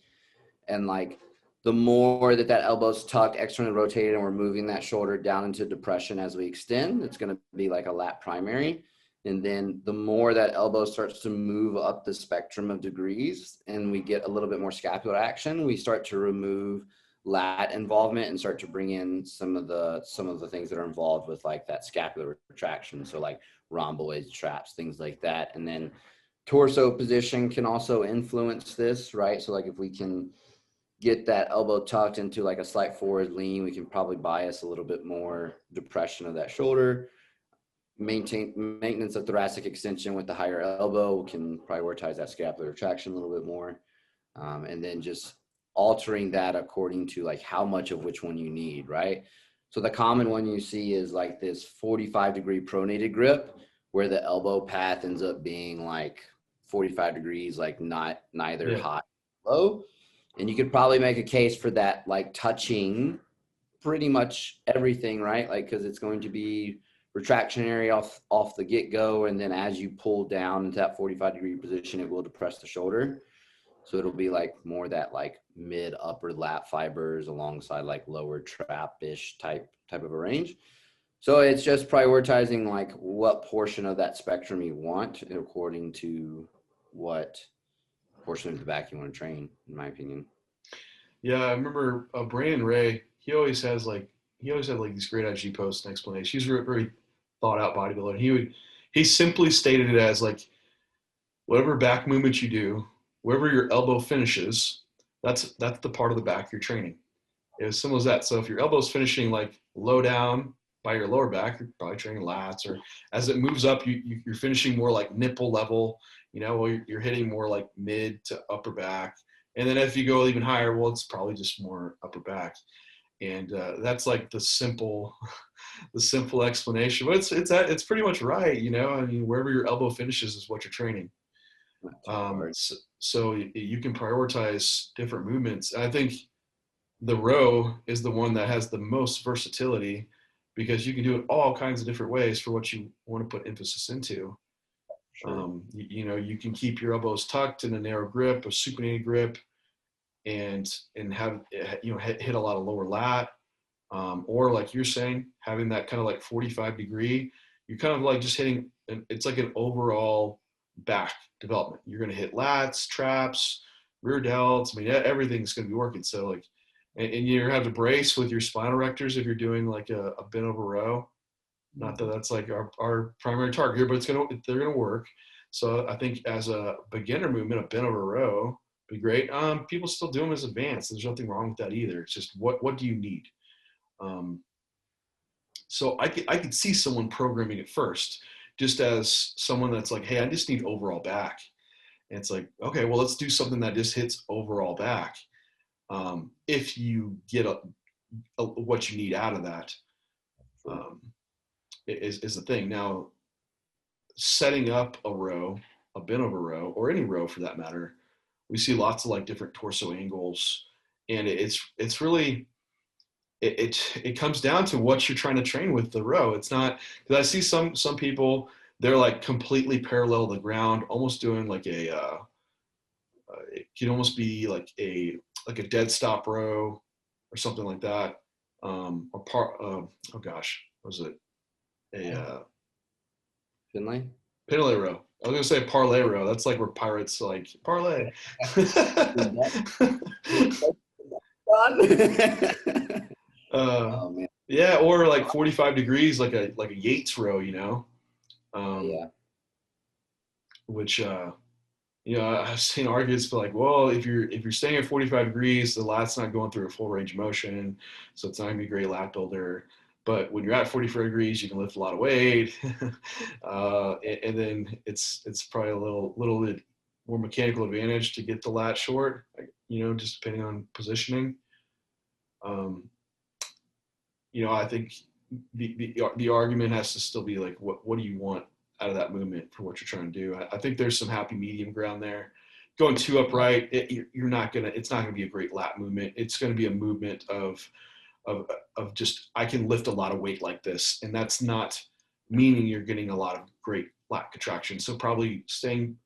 And like the more that elbow's tucked, externally rotated, and we're moving that shoulder down into depression as we extend, it's going to be like a lat primary. And then the more that elbow starts to move up the spectrum of degrees and we get a little bit more scapular action, we start to remove lat involvement and start to bring in some of the things that are involved with like that scapular retraction. So like rhomboids, traps, things like that. And then torso position can also influence this, right? So like if we can get that elbow tucked into like a slight forward lean, we can probably bias a little bit more depression of that shoulder. Maintenance of thoracic extension with the higher elbow can prioritize that scapular retraction a little bit more. And then just altering that according to like how much of which one you need, right? So the common one you see is like this 45-degree pronated grip where the elbow path ends up being like 45 degrees, like neither high or low. And you could probably make a case for that, like touching pretty much everything, right? Like, because it's going to be retractionary off the get-go. And then as you pull down into that 45-degree position, it will depress the shoulder. So it'll be like more that like mid upper lat fibers alongside like lower trap-ish type of a range. So it's just prioritizing like what portion of that spectrum you want according to what portion of the back you want to train, in my opinion. Yeah, I remember Brandon Ray. He always had like these great IG posts and explanations. He's a very thought out bodybuilder. He simply stated it as like whatever back movement you do, wherever your elbow finishes, that's the part of the back you're training. It was simple as that. So if your elbow's finishing like low down by your lower back, you're probably training lats. Or as it moves up, you're finishing more like nipple level. Well, you're hitting more like mid to upper back. And then if you go even higher, well, it's probably just more upper back. And that's like the simple explanation. But it's pretty much right. I mean, wherever your elbow finishes is what you're training. So you can prioritize different movements. I think the row is the one that has the most versatility because you can do it all kinds of different ways for what you want to put emphasis into. Sure. You can keep your elbows tucked in a narrow grip, a supinated grip, and have hit a lot of lower lat, or like you're saying, having that kind of like 45 degree. You're kind of like just hitting. It's like an overall back development. You're going to hit lats, traps, rear delts. I mean, everything's going to be working. So like, and you have to brace with your spinal erectors if you're doing like a bent over row. Not that that's like our primary target here, but they're gonna work. So I think as a beginner movement, a bent over row be great. People still do them as advanced. There's nothing wrong with that either. It's just what do you need? Um, so I could see someone programming it first, just as someone that's like, hey, I just need overall back. And it's like, okay, well, let's do something that just hits overall back. If you get what you need out of that, um, is the thing. Now, setting up a row, a bent over row, or any row for that matter, we see lots of like different torso angles, and it's really it comes down to what you're trying to train with the row. It's not, because I see some people, they're like completely parallel to the ground, almost doing like it can almost be like a dead stop row or something like that. Or oh gosh, what was it? A Finlay? Parlay row. I was gonna say parlay row. That's like where pirates like parlay. Oh man. Yeah, or like 45 degrees, like a Yates row, Yeah. Which I've seen arguments for like, well, if you're staying at 45 degrees, the lat's not going through a full range of motion, so it's not gonna be a great lat builder. But when you're at 45 degrees, you can lift a lot of weight, and then it's probably a little bit more mechanical advantage to get the lat short, just depending on positioning. Um, I think the argument has to still be like, what do you want out of that movement for what you're trying to do? I think there's some happy medium ground there. Going too upright, it's not gonna be a great lat movement. It's gonna be a movement of just, I can lift a lot of weight like this, and that's not meaning you're getting a lot of great lat contraction. So probably staying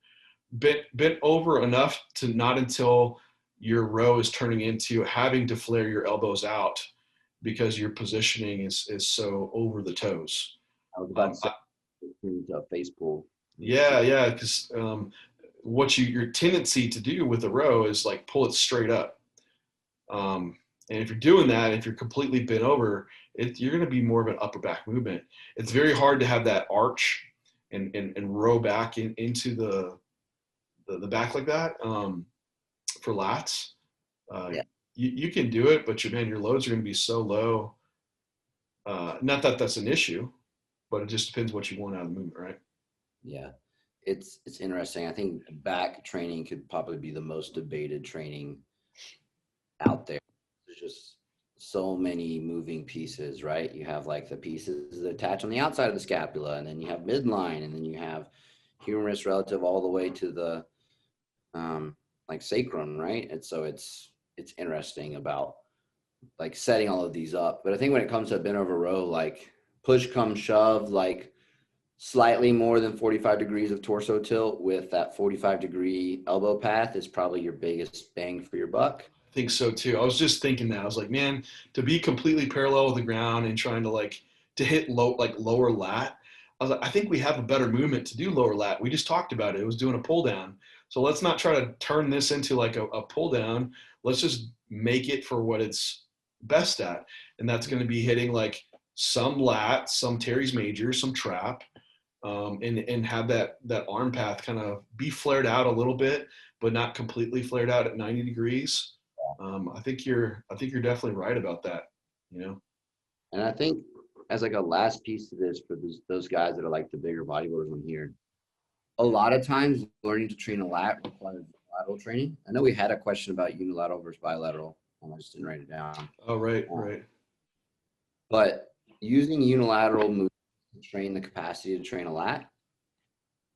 bent over enough to not until your row is turning into having to flare your elbows out because your positioning is so over the toes. I was about to say face pull. Yeah, because your tendency to do with a row is like pull it straight up. And if you're doing that, if you're completely bent over, you're going to be more of an upper back movement. It's very hard to have that arch and row back into the back like that for lats. Yeah. You can do it, but your loads are going to be so low. Not that that's an issue, but it just depends what you want out of the movement, right? Yeah. It's interesting. I think back training could probably be the most debated training out there. There's just so many moving pieces, right? You have like the pieces that attach on the outside of the scapula, and then you have midline, and then you have humerus relative all the way to the like sacrum, right? And so it's interesting about like setting all of these up. But I think when it comes to bent over row, like push come shove, like slightly more than 45 degrees of torso tilt with that 45-degree elbow path is probably your biggest bang for your buck. I think so too. I was just thinking that. I was like, man, to be completely parallel with the ground and trying to hit lower lat. I was like, I think we have a better movement to do lower lat. We just talked about it. It was doing a pull down. So let's not try to turn this into like a pull down. Let's just make it for what it's best at. And that's going to be hitting like some lat, some teres major, some trap, and have that arm path kind of be flared out a little bit, but not completely flared out at 90 degrees. I think you're definitely right about that. And I think as like a last piece to this for those guys that are like the bigger bodybuilders on here, a lot of times learning to train a lat requires bilateral training. I know we had a question about unilateral versus bilateral. I just didn't write it down. Oh, right. But using unilateral movement to train the capacity to train a lat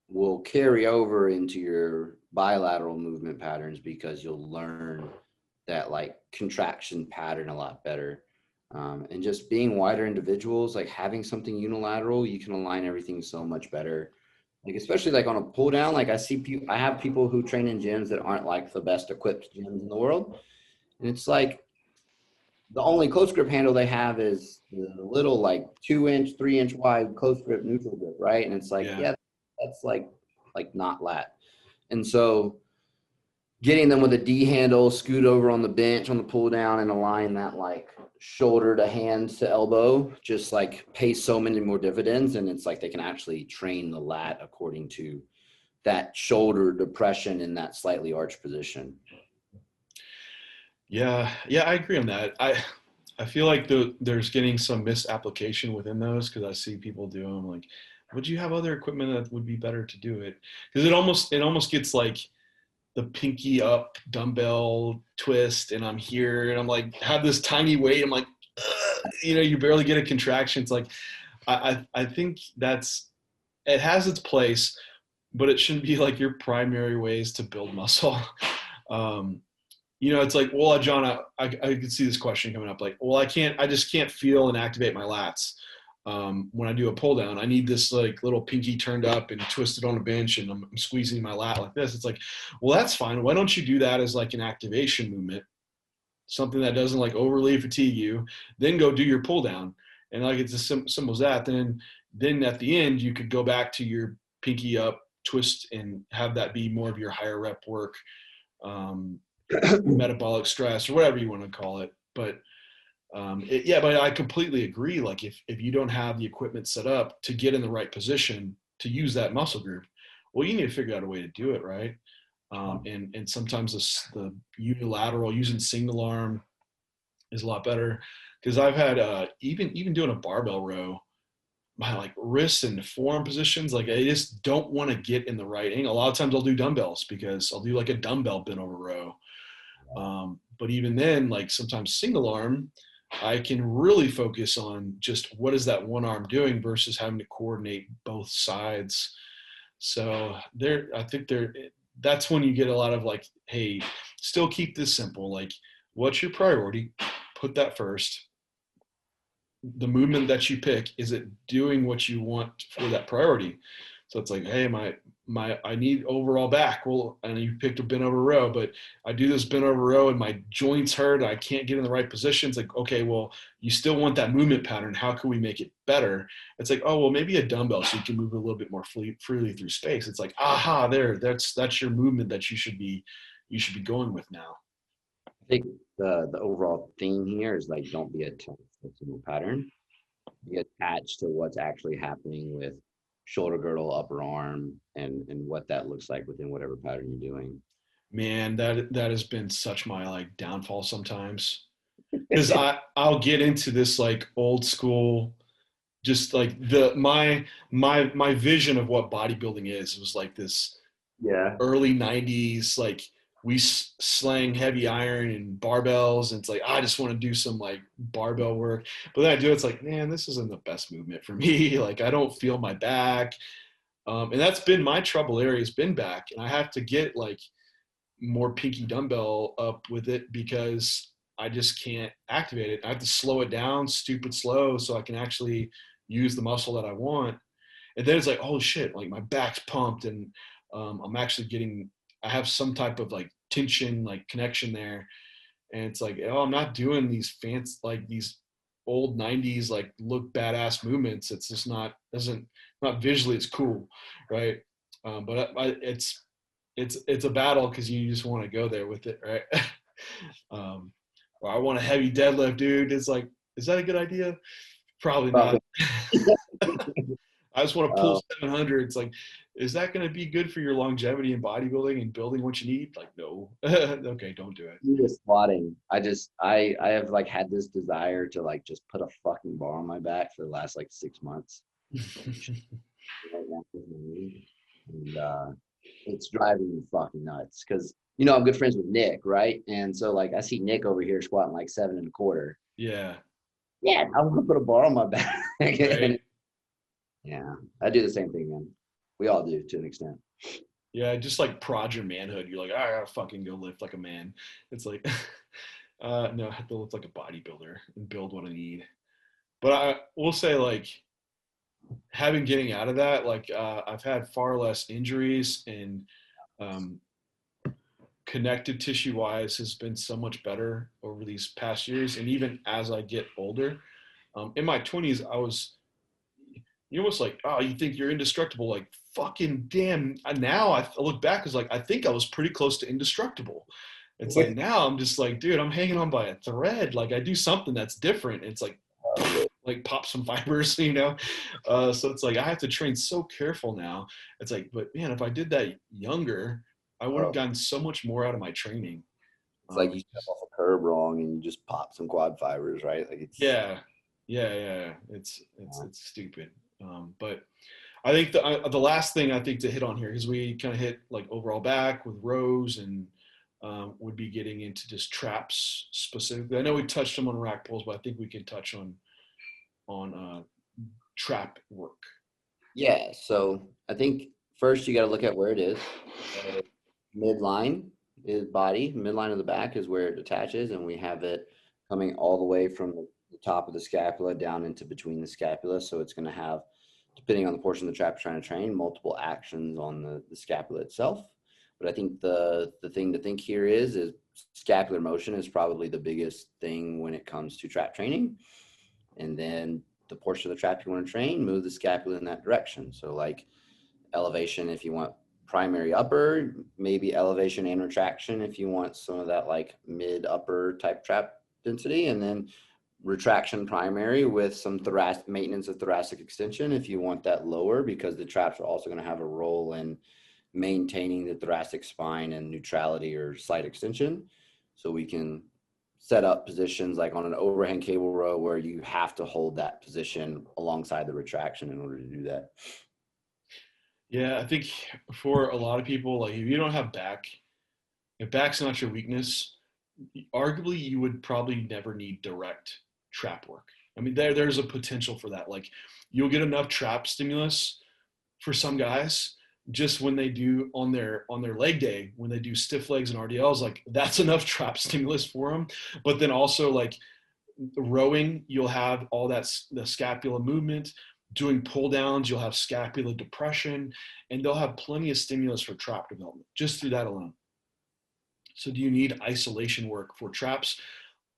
will carry over into your bilateral movement patterns because you'll learn that like contraction pattern a lot better. And just being wider individuals, like having something unilateral, you can align everything so much better. Like, especially like on a pull down, like I have people who train in gyms that aren't like the best equipped gyms in the world. And it's like the only close grip handle they have is the little like 2-inch, 3-inch wide close grip neutral grip, right? And it's like, Yeah. yeah, that's like not lat. And so getting them with a D handle, scoot over on the bench on the pull down and align that like shoulder to hand to elbow, just like pays so many more dividends. And it's like they can actually train the lat according to that shoulder depression in that slightly arched position. Yeah, I agree on that. I feel like there's getting some misapplication within those because I see people do them. Like, would you have other equipment that would be better to do it? Because it almost gets like the pinky up dumbbell twist, and I'm here, and I'm like have this tiny weight. I'm like, you barely get a contraction. It's like I think it has its place, but it shouldn't be like your primary ways to build muscle. Um, it's like, well, John, I could see this question coming up. Like, well, I just can't feel and activate my lats when I do a pull down. I need this like little pinky turned up and twisted on a bench, and I'm squeezing my lat like this. It's like, well, that's fine. Why don't you do that as like an activation movement, something that doesn't like overly fatigue you? Then go do your pull down, and like it's as simple as that. Then at the end, you could go back to your pinky up twist and have that be more of your higher rep work. Metabolic stress or whatever you want to call it. But but I completely agree. Like if you don't have the equipment set up to get in the right position to use that muscle group, well, you need to figure out a way to do it, right? And sometimes the unilateral using single arm is a lot better because I've had even doing a barbell row, my like wrists and forearm positions, like I just don't want to get in the right angle. A lot of times I'll do dumbbells because I'll do like a dumbbell bent over row. But even then, like sometimes single arm, I can really focus on just what is that one arm doing versus having to coordinate both sides. So I think that's when you get a lot of like, hey, still keep this simple. Like, what's your priority? Put that first. The movement that you pick, is it doing what you want for that priority? So it's like, hey, I need overall back. Well, and you picked a bent over row, but I do this bent over row and my joints hurt. I can't get in the right positions. Like, okay, well, you still want that movement pattern. How can we make it better? It's like, oh, well, maybe a dumbbell so you can move a little bit more freely through space. It's like, aha, that's your movement that you should be going with now. I think the overall theme here is like don't be attached to a single pattern. Be attached to what's actually happening with shoulder girdle, upper arm, and what that looks like within whatever pattern you're doing. Man, that has been such my like downfall sometimes. Because I'll get into this like old school, just like my vision of what bodybuilding is was like this Yeah. early 90s, like we slang heavy iron and barbells, and it's like I just want to do some like barbell work, but then I do, it's like, man, this isn't the best movement for me. Like I don't feel my back, and that's been my trouble area, has been back, and I have to get like more pinky dumbbell up with it because I just can't activate it. I have to slow it down, stupid slow, so I can actually use the muscle that I want. And then it's like, oh shit, like my back's pumped, and I'm actually I have some type of like tension, like connection there. And it's like, oh, I'm not doing these fancy, like these old 90s, like look badass movements. It's just not visually, it's cool. Right. But it's a battle because you just want to go there with it, right? Or I want a heavy deadlift, dude. It's like, is that a good idea? Probably not. I just want to pull 700. It's like, is that going to be good for your longevity in bodybuilding and building what you need? Like, no. Okay, don't do it. You're squatting. I have like had this desire to like just put a fucking bar on my back for the last like 6 months. Right now, and it's driving me fucking nuts because I'm good friends with Nick, right? And so like I see Nick over here squatting like 7.25. Yeah. Yeah, I want to put a bar on my back. Right. Yeah, I do the same thing, man. We all do to an extent. Yeah, just like prod your manhood. You're like, I gotta fucking go lift like a man. It's like, No, I have to look like a bodybuilder and build what I need. But I will say, like, getting out of that, like, I've had far less injuries, and um, connective tissue wise has been so much better over these past years. And even as I get older, in my 20s, you almost like, oh, you think you're indestructible. Like, fucking damn. Now I look back as like, I think I was pretty close to indestructible. It's like, now I'm just like, dude, I'm hanging on by a thread. Like, I do something that's different. It's like pop some fibers, you know? So it's like, I have to train so careful now. It's like, but man, if I did that younger, I would have Bro, gotten so much more out of my training. it's like you step off a curb wrong and you just pop some quad fibers, right? Like it's Yeah, yeah. It's stupid. But I think the last thing I think to hit on here, because we kind of hit like overall back with rows, and would be getting into just traps specifically. I know we touched them on rack pulls, but I think we can touch on trap work. yeah. So I think first you got to look at where it is. So midline is body, midline of the back is where it attaches, and we have it coming all the way from the top of the scapula down into between the scapula. So it's going to have, depending on the portion of the trap you're trying to train, multiple actions on the scapula itself. But I think the thing to think here is scapular motion is probably the biggest thing when it comes to trap training. And then the portion of the trap you want to train, move the scapula in that direction. So like elevation if you want primary upper, maybe elevation and retraction if you want some of that like mid upper type trap density, and then retraction primary with some thoracic maintenance of thoracic extension if you want that lower, because the traps are also going to have a role in maintaining the thoracic spine and neutrality or slight extension. So we can set up positions like on an overhand cable row where you have to hold that position alongside the retraction in order to do that. Yeah, I think for a lot of people, like if you don't have back, if back's not your weakness, arguably you would probably never need direct trap work. I mean, there's a potential for that. Like you'll get enough trap stimulus for some guys just when they do on their leg day, when they do stiff legs and RDLs, like that's enough trap stimulus for them. But then also like rowing, you'll have all that the scapula movement. Doing pull downs, you'll have scapula depression, and they'll have plenty of stimulus for trap development just through that alone. So do you need isolation work for traps?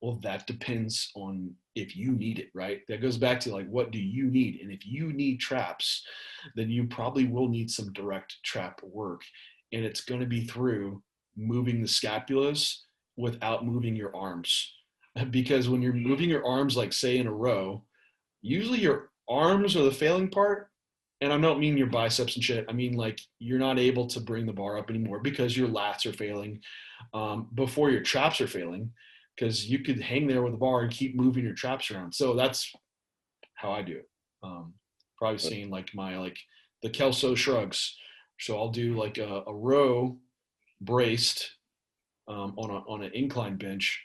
Well, that depends on if you need it, right? That goes back to like, what do you need? And if you need traps, then you probably will need some direct trap work. And it's going to be through moving the scapulas without moving your arms. Because when you're moving your arms, like say in a row, usually your arms are the failing part. And I don't mean your biceps and shit. I mean like you're not able to bring the bar up anymore because your lats are failing before your traps are failing, because you could hang there with the bar and keep moving your traps around. So that's how I do it. Probably seeing like the Kelso shrugs. So I'll do like a row braced on an incline bench,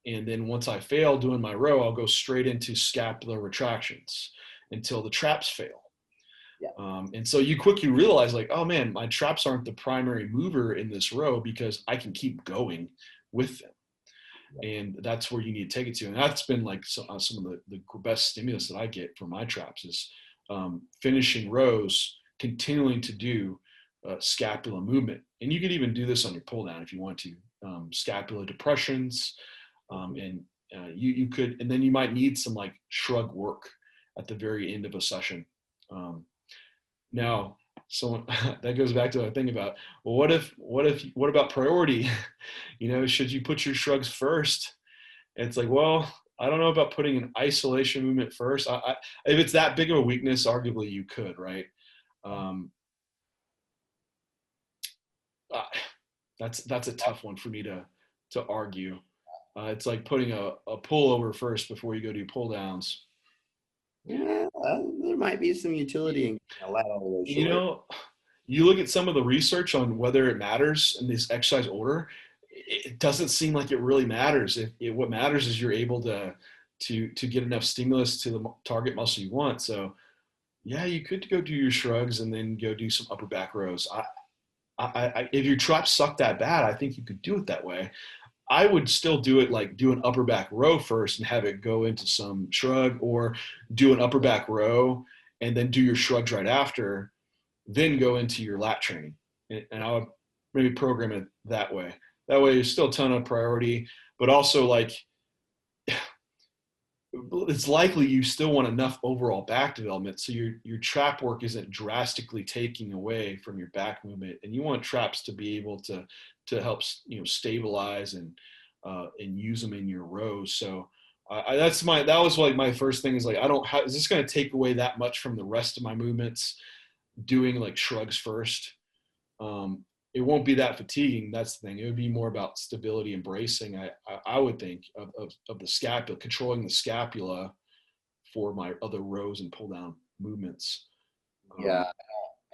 and then once I fail doing my row, I'll go straight into scapular retractions until the traps fail. Yeah. And so you quickly realize like, oh man, my traps aren't the primary mover in this row because I can keep going with them. And that's where you need to take it to. And that's been like some of the best stimulus that I get from my traps is finishing rows, continuing to do scapula movement. And you can even do this on your pull down if you want to. Scapula depressions, and you could, and then you might need some like shrug work at the very end of a session. Now, so that goes back to what I think about. Well, what about priority? Should you put your shrugs first? And it's like, well, I don't know about putting an isolation movement first. If it's that big of a weakness, arguably you could, right? That's a tough one for me to argue. It's like putting a pullover first before you go do pull downs. Yeah, there might be some utility in getting a lat all the way short. You look at some of the research on whether it matters in this exercise order. It doesn't seem like it really matters. What matters is you're able to get enough stimulus to the target muscle you want. So, yeah, you could go do your shrugs and then go do some upper back rows. If your traps suck that bad, I think you could do it that way. I would still do it like do an upper back row first and have it go into some shrug, or do an upper back row and then do your shrugs right after, then go into your lat training. And I would maybe program it that way. That way, there's still a ton of priority, but also like it's likely you still want enough overall back development, so your trap work isn't drastically taking away from your back movement, and you want traps to be able to help stabilize and use them in your rows. So that was like my first thing is like, is this going to take away that much from the rest of my movements doing like shrugs first? It won't be that fatiguing. That's the thing. It would be more about stability and bracing. I would think of the scapula, controlling the scapula for my other rows and pull down movements. Yeah,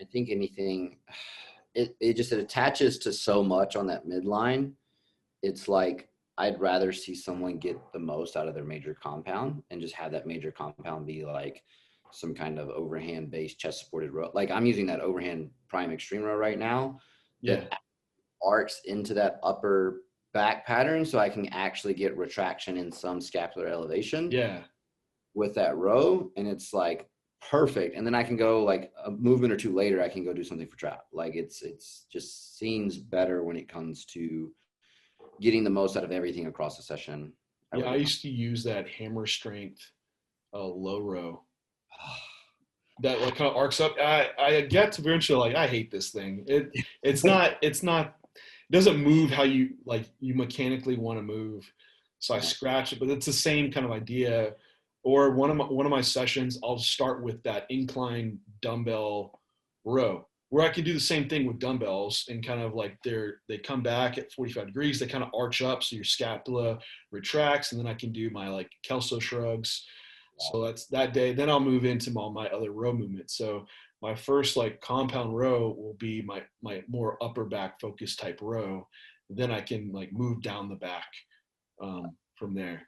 I think anything, it attaches to so much on that midline. It's like, I'd rather see someone get the most out of their major compound and just have that major compound be like some kind of overhand based chest supported row. Like I'm using that overhand prime extreme row right now. Yeah. That arcs into that upper back pattern, so I can actually get retraction in some scapular elevation. Yeah. With that row, and it's like perfect. And then I can go like a movement or two later, I can go do something for trap. Like it's just seems better when it comes to getting the most out of everything across the session. I used to use that hammer strength low row. That like kind of arcs up. I get to eventually like, I hate this thing. It's not it doesn't move how you mechanically want to move. So I scratch it, but it's the same kind of idea. Or one of my sessions, I'll start with that incline dumbbell row, where I can do the same thing with dumbbells, and kind of like they come back at 45 degrees, they kind of arch up so your scapula retracts, and then I can do my like Kelso shrugs. So that's that day. Then I'll move into all my other row movements. So my first like compound row will be my more upper back focus type row. Then I can like move down the back from there.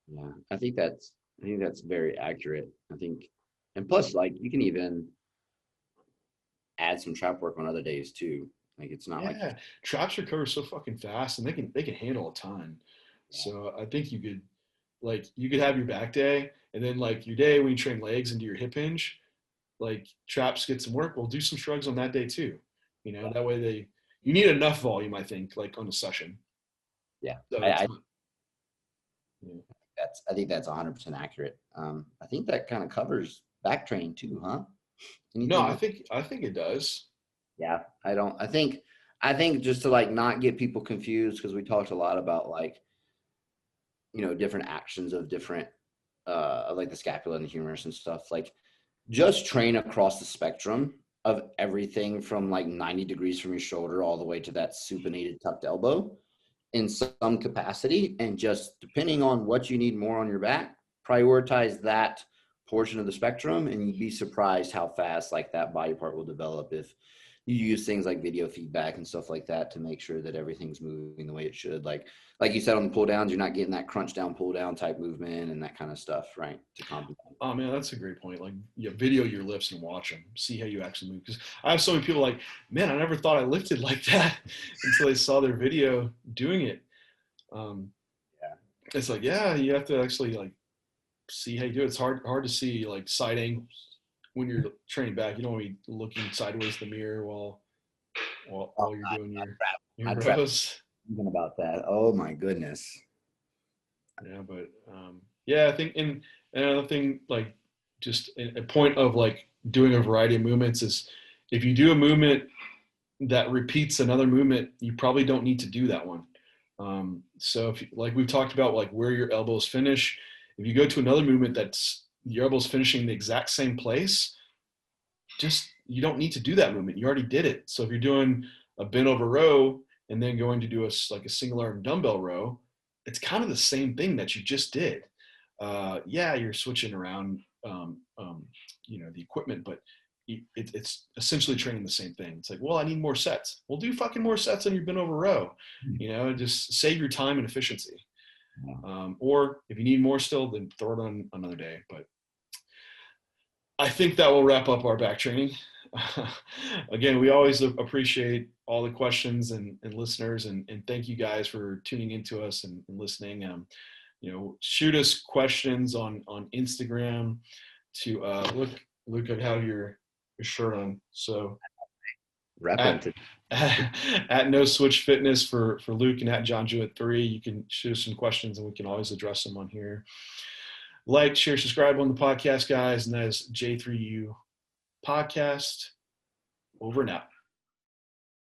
Yeah, I think that's very accurate. I think, and plus like you can even add some trap work on other days too. Like it's not like traps recover so fucking fast, and they can handle a ton. So I think you could have your back day, and then like your day when you train legs and do your hip hinge, like traps get some work. We'll do some shrugs on that day too. That way you need enough volume, I think, like on a session. Yeah. So I think that's 100% accurate. I think that kind of covers back training too, huh? No, I think it does. Yeah, I think just to like not get people confused, because we talked a lot about like, different actions of different, like the scapula and the humerus and stuff. Like just train across the spectrum of everything from like 90 degrees from your shoulder all the way to that supinated tucked elbow in some capacity, and just depending on what you need more on your back, prioritize that portion of the spectrum, and you'd be surprised how fast like that body part will develop if you use things like video feedback and stuff like that to make sure that everything's moving the way it should. Like you said on the pull downs, you're not getting that crunch down, pull down type movement and that kind of stuff, right? To compensate. Oh man, that's a great point. Like, video your lifts and watch them, see how you actually move. Because I have so many people like, man, I never thought I lifted like that until they saw their video doing it. It's like, yeah, you have to actually like see how you do it. It's hard to see like side angles when you're training back. You don't want to be looking sideways in the mirror while you're doing your rows. Thinking about that. Oh my goodness. Yeah, but I think, and another thing, like just a point of like doing a variety of movements is, if you do a movement that repeats another movement, you probably don't need to do that one. So if like we've talked about, like where your elbows finish, if you go to another movement that's your elbows finishing the exact same place, you don't need to do that movement. You already did it. So if you're doing a bent over row and then going to do a single arm dumbbell row, it's kind of the same thing that you just did. You're switching around, the equipment, but it's essentially training the same thing. It's like, well, I need more sets. We'll do fucking more sets on your bent over row. Just save your time and efficiency. Or if you need more still, then throw it on another day. But I think that will wrap up our back training. Again, we always appreciate all the questions and listeners, and thank you guys for tuning into us and listening. Shoot us questions on Instagram to look at how your shirt on. So at No Switch Fitness for Luke, and at John Jewett 3, you can shoot us some questions and we can always address them on here. Like, share, subscribe on the podcast, guys, and that is J3U Podcast. Over and out.